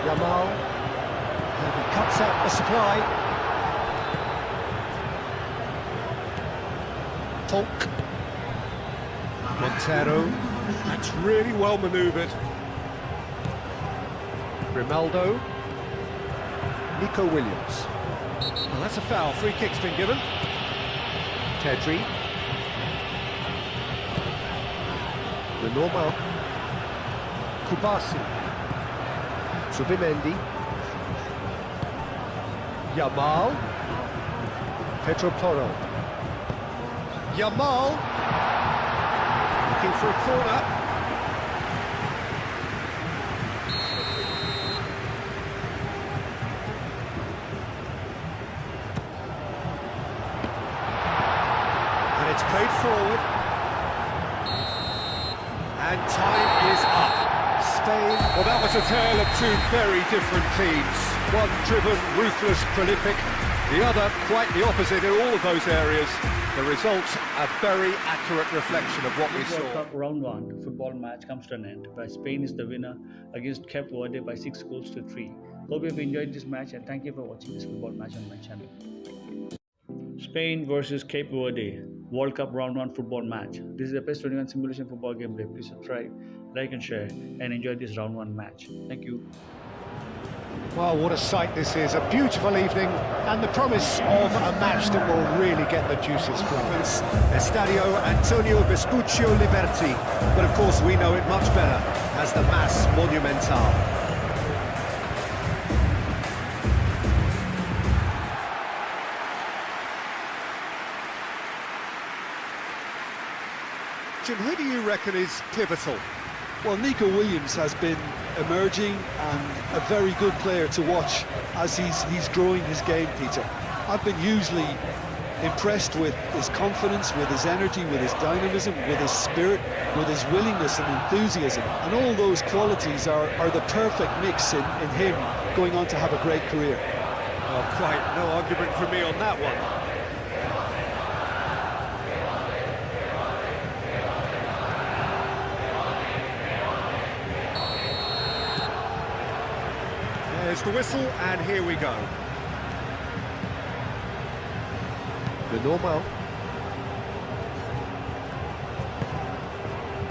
Yamal. And he cuts out the supply. Tonk. Montero. That's really well manoeuvred. Grimaldo. Nico Williams. Well, that's a foul. Free kick's been given. Tedri. Lenormand. Kubasi. Subimendi. Yamal. Pedro Porro. Yamal. Looking for a corner. And it's played forward. And time is up. Spain. Well, that was a tale of two very different teams. One driven, ruthless, prolific. The other quite the opposite in all of those areas. The result, a very accurate reflection of what we FIFA World saw. Cup round 1 football match comes to an end by Spain is the winner against Cape Verde by 6 goals to 3. Hope you've enjoyed this match and thank you for watching this football match on my channel. Spain versus Cape Verde World Cup round 1 football match. This is a PES 21 simulation football gameplay. Please subscribe, like and share and enjoy this round 1 match. Thank you. Well, what a sight this is. A beautiful evening and the promise of a match that will really get the juices flowing. Estadio Antonio Vespuccio Liberty, but of course we know it much better as the Mas Monumental. Jim, who do you reckon is pivotal? Well, Nico Williams has been emerging and a very good player to watch as he's growing his game, Peter. I've been hugely impressed with his confidence, with his energy, with his dynamism, with his spirit, with his willingness and enthusiasm. And all those qualities are the perfect mix in him going on to have a great career. Oh, quite no argument from me on that one. There's the whistle, and here we go. Lenormand.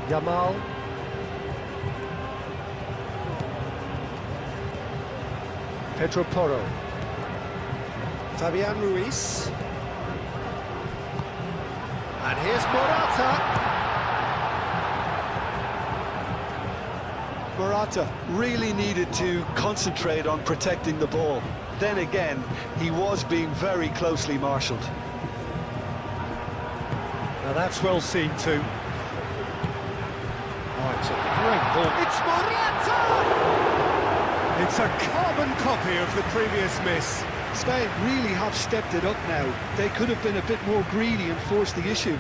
Yamal. Pedro Porro. Fabian Ruiz. And here's Morata. Morata really needed to concentrate on protecting the ball. Then again, he was being very closely marshalled. Now that's well seen too. Oh, it's a great ball. It's Morata! It's a carbon copy of the previous miss. Spain really have stepped it up now. They could have been a bit more greedy and forced the issue.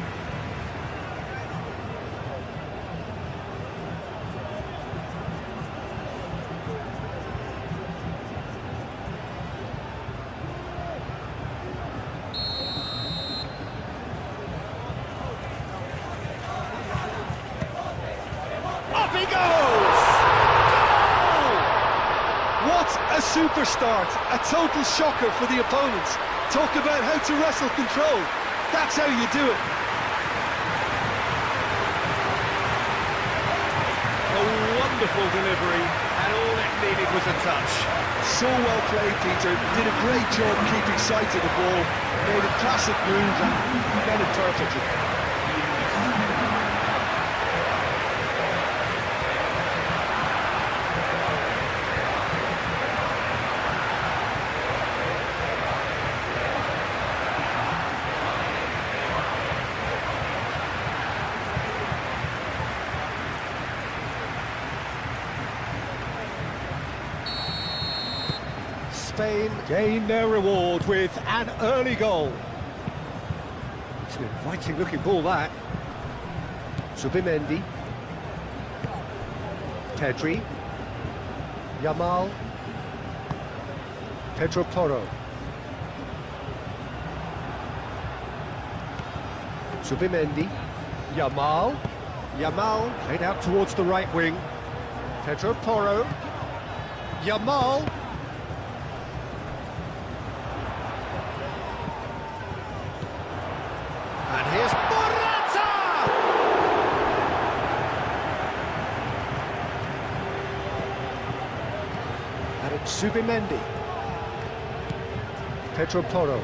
Up he goes! Goal! What a super start! A total shocker for the opponents. Talk about how to wrestle control. That's how you do it. A wonderful delivery, and all it needed was a touch. So well played, Peter. Did a great job keeping sight of the ball. Made a classic move and done it perfectly. Spain gain their reward with an early goal. It's an inviting looking ball, that. Subimendi. Tedri. Yamal. Pedro Porro. Subimendi. Yamal. Yamal played out towards the right wing. Pedro Porro. Yamal. And here's Morata! Zubimendi. Pedro Porro.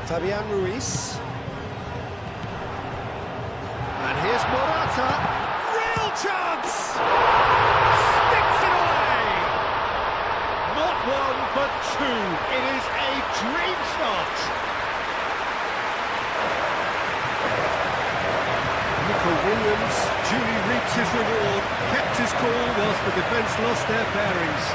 Fabian Ruiz. And here's Morata. Real chance! Sticks it away! Not one, but two. It is a dream start. Nico Williams duly reaps his reward, kept his cool whilst the defence lost their bearings.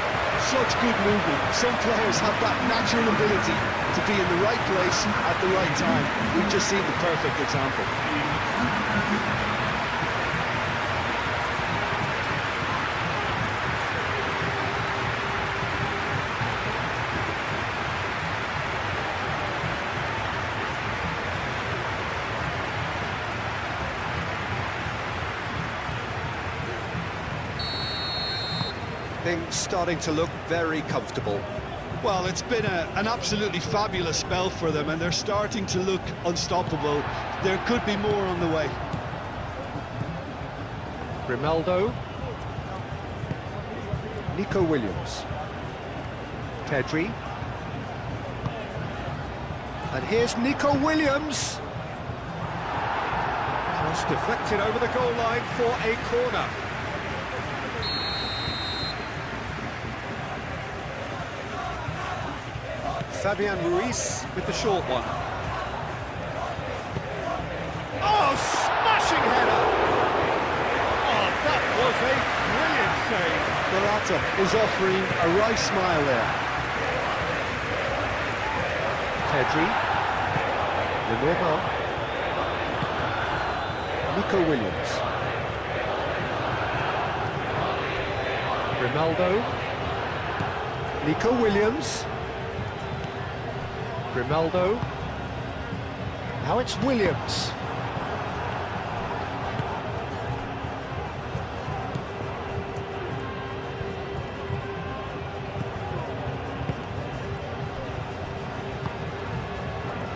Such good movement. Some players have that natural ability to be in the right place at the right time. We've just seen the perfect example. Things starting to look very comfortable. Well, it's been an absolutely fabulous spell for them, and they're starting to look unstoppable. There could be more on the way. Grimaldo. Nico Williams. Pedri. And here's Nico Williams. Cross deflected over the goal line for a corner. Fabian Ruiz with the short one. Oh, smashing header! Oh, that was a brilliant save. Morata is offering a wry smile there. Pedri. Lenormand. Nico Williams. Grimaldo. Nico Williams. Grimaldo. Now it's Williams.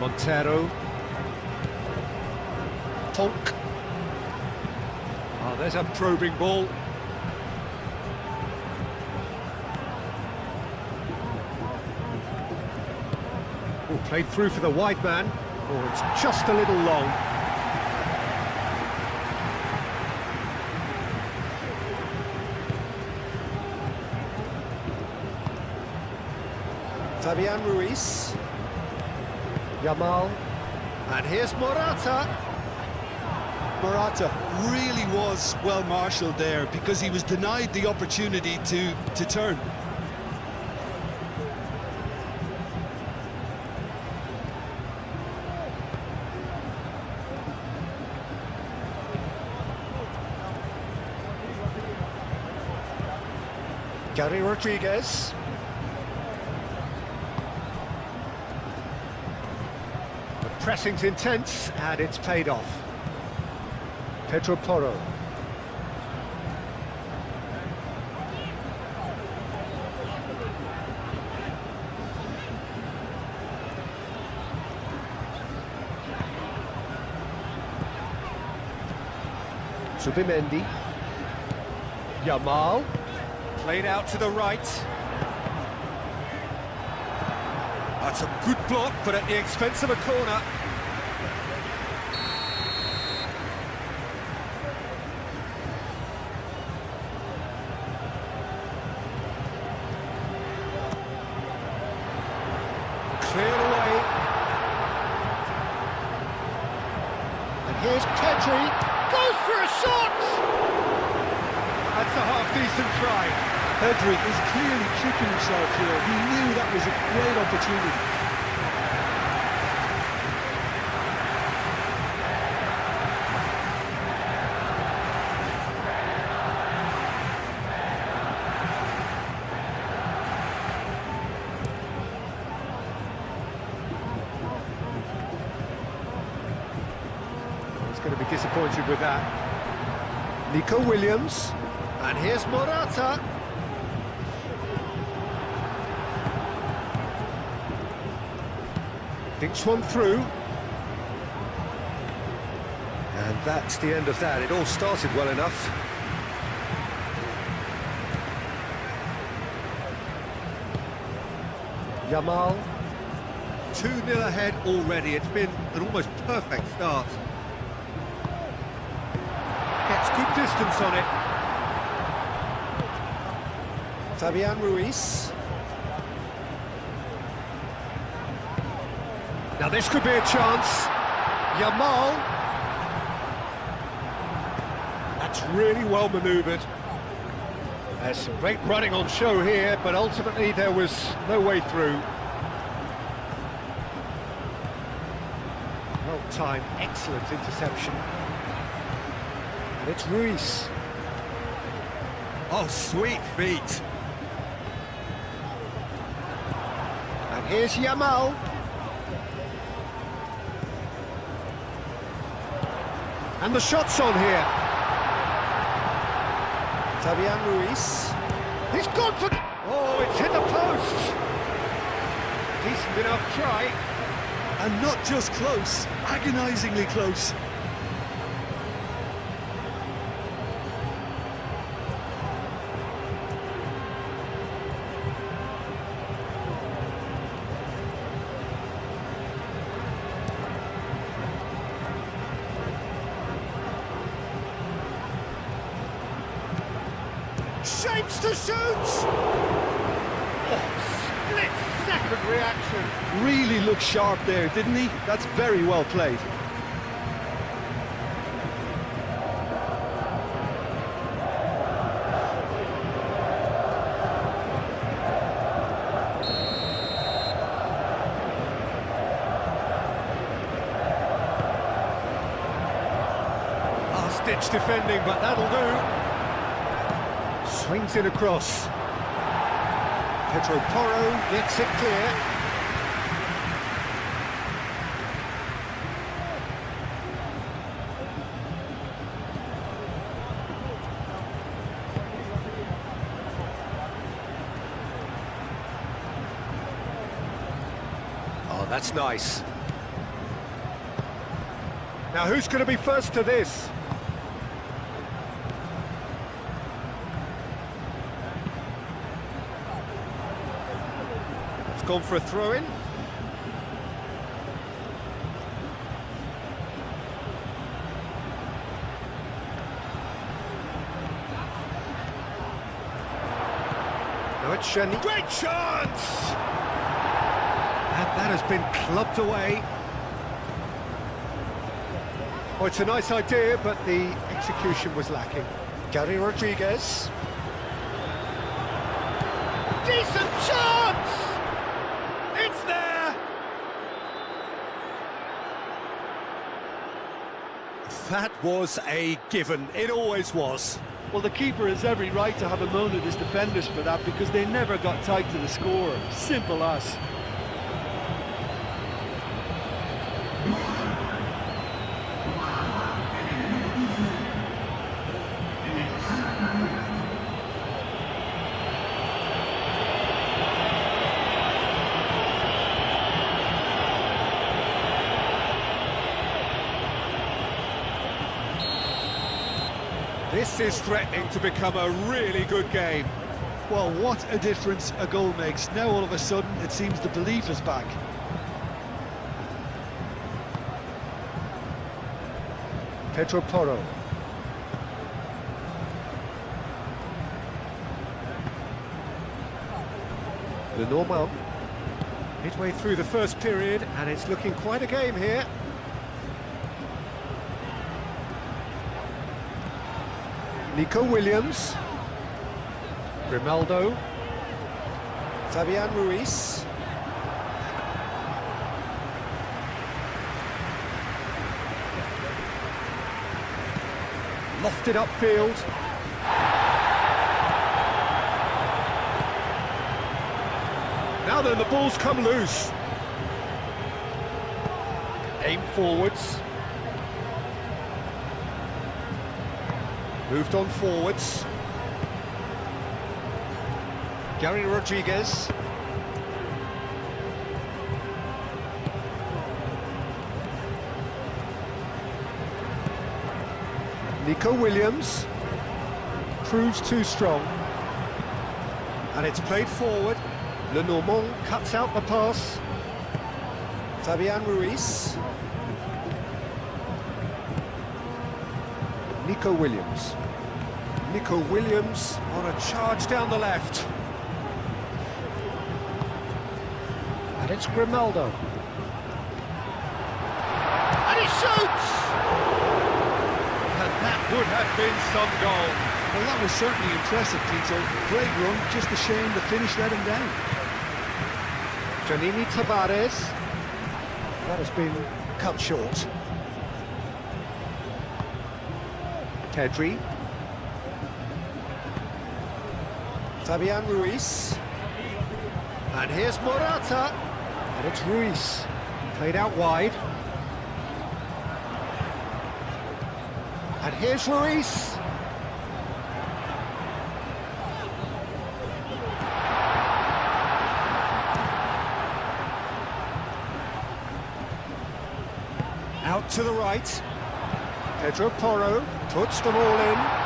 Montero. Tonk. Oh, there's a probing ball. Oh, played through for the wide man. Oh, it's just a little long. Fabian Ruiz. Yamal. And here's Morata. Morata really was well marshalled there because he was denied the opportunity to turn. Gary Rodriguez. The pressing's intense and it's paid off. Pedro Porro. Zubimendi. Yamal. Played out to the right. That's a good block, but at the expense of a corner. Cleared away. And here's Pedri. Goes for a shot! That's a half-decent try. Pedri is clearly tricking himself here. He knew that was a great opportunity. He's going to be disappointed with that. Nico Williams. And here's Morata. Thinks one through. And that's the end of that. It all started well enough. Yamal. 2-0 ahead already. It's been an almost perfect start. Gets good distance on it. Fabian Ruiz. Now this could be a chance. Yamal. That's really well manoeuvred. There's some great running on show here, but ultimately there was no way through. Well timed, excellent interception. And it's Ruiz. Oh, sweet feet. And here's Yamal. And the shot's on here. Fabian Ruiz. He's gone for... Oh, it's hit the post. Decent enough try. And not just close, agonisingly close. Shapes to shoot! Oh, split-second reaction. Really looked sharp there, didn't he? That's very well played. Last-ditch defending, but that'll do. Swings it across. Pedro Porro gets it clear. Oh, that's nice. Now who's going to be first to this? Gone for a throw-in. Now it's Shani. Great chance! And that has been clubbed away. Oh, it's a nice idea, but the execution was lacking. Gary Rodriguez. Decent chance! It's there! That was a given. It always was. Well, the keeper has every right to have a moan at his defenders for that because they never got tight to the score. Simple as. This is threatening to become a really good game. Well, what a difference a goal makes. Now all of a sudden it seems the belief is back. Pedro Porro. Lenormand. Midway through the first period, and it's looking quite a game here. Nico Williams. Grimaldo. Fabian Ruiz. Lofted upfield. Now then, the ball's come loose. Aim forwards. Moved on forwards. Gary Rodriguez. Nico Williams. Proves too strong. And it's played forward. Lenormand cuts out the pass. Fabian Ruiz. Nico Williams. Nico Williams on a charge down the left. And it's Grimaldo. And he shoots! And that would have been some goal. Well, that was certainly impressive, Tito. Great run, just a shame the finish let him down. Janini Tavares. That has been cut short. Pedri. Fabian Ruiz. And here's Morata. And it's Ruiz. Played out wide. And here's Ruiz. Out to the right. Pedro Porro puts them all in.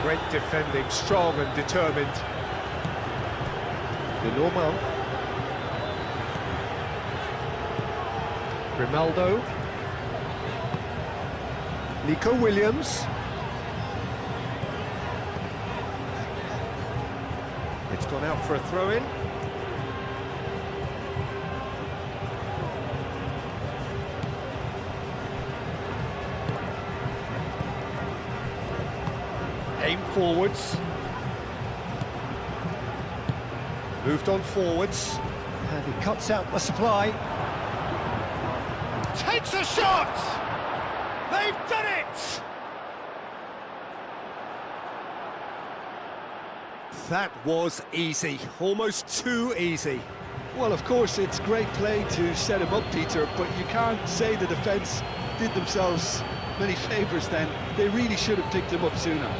Great defending, strong and determined. Lenormand. Grimaldo. Nico Williams. It's gone out for a throw-in. Aim forwards. Moved on forwards. And he cuts out the supply. Takes a shot! They've done it! That was easy, almost too easy. Well, of course, it's great play to set him up, Peter, but you can't say the defence did themselves many favours then. They really should have picked him up sooner.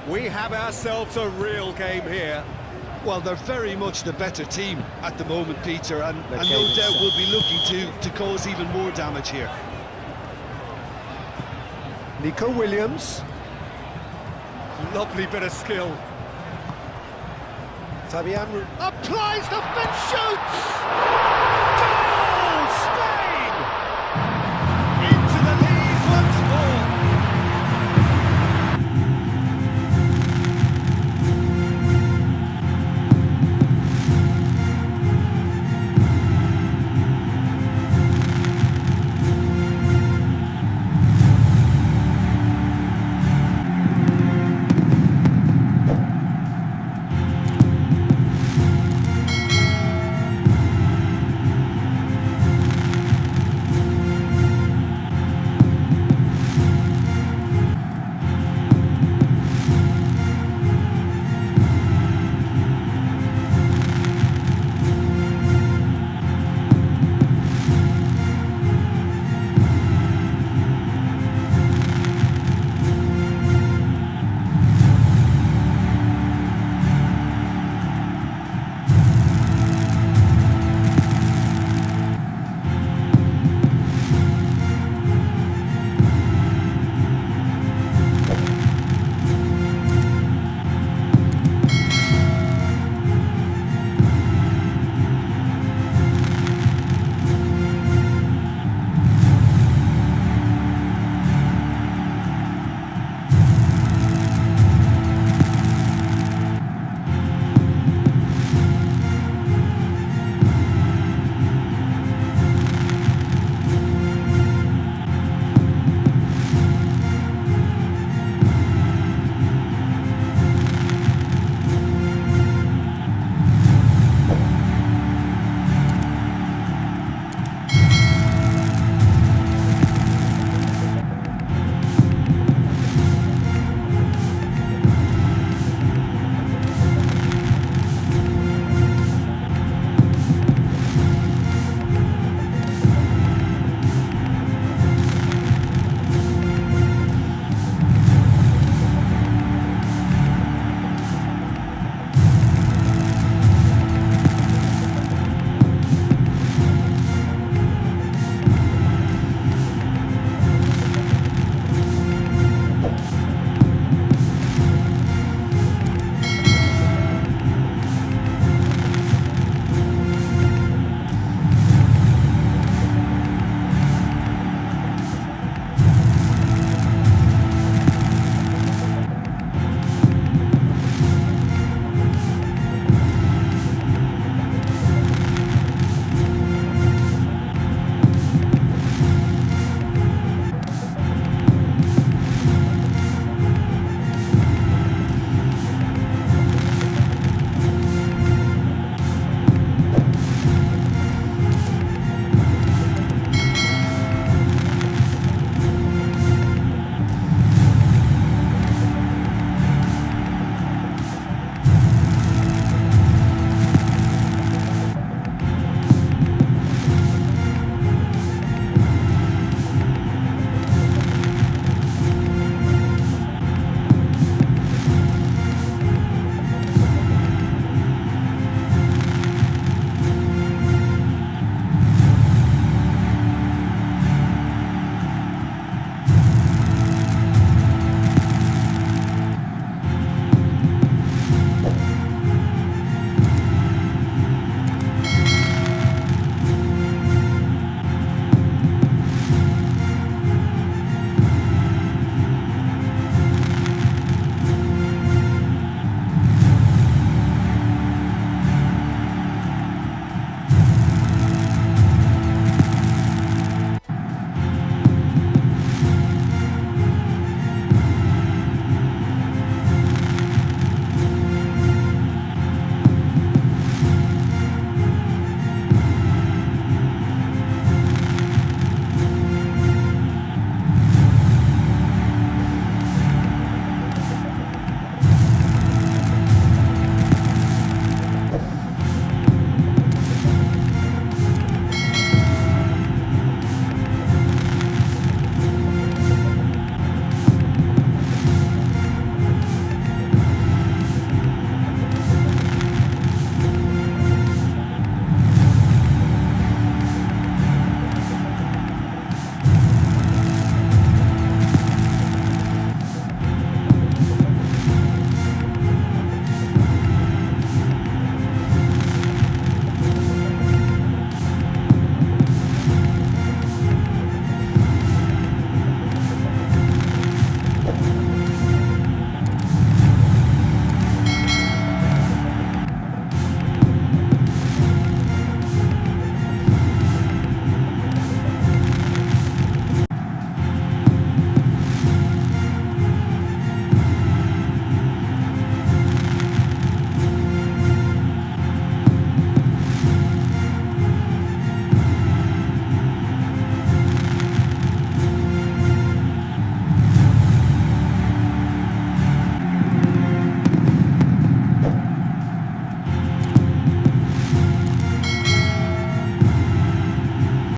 We have ourselves a real game here. Well, they're very much the better team at the moment, Peter, and no game doubt itself. will be looking to cause even more damage here. Nico Williams. Lovely bit of skill. Fabian applies the fence, shoots!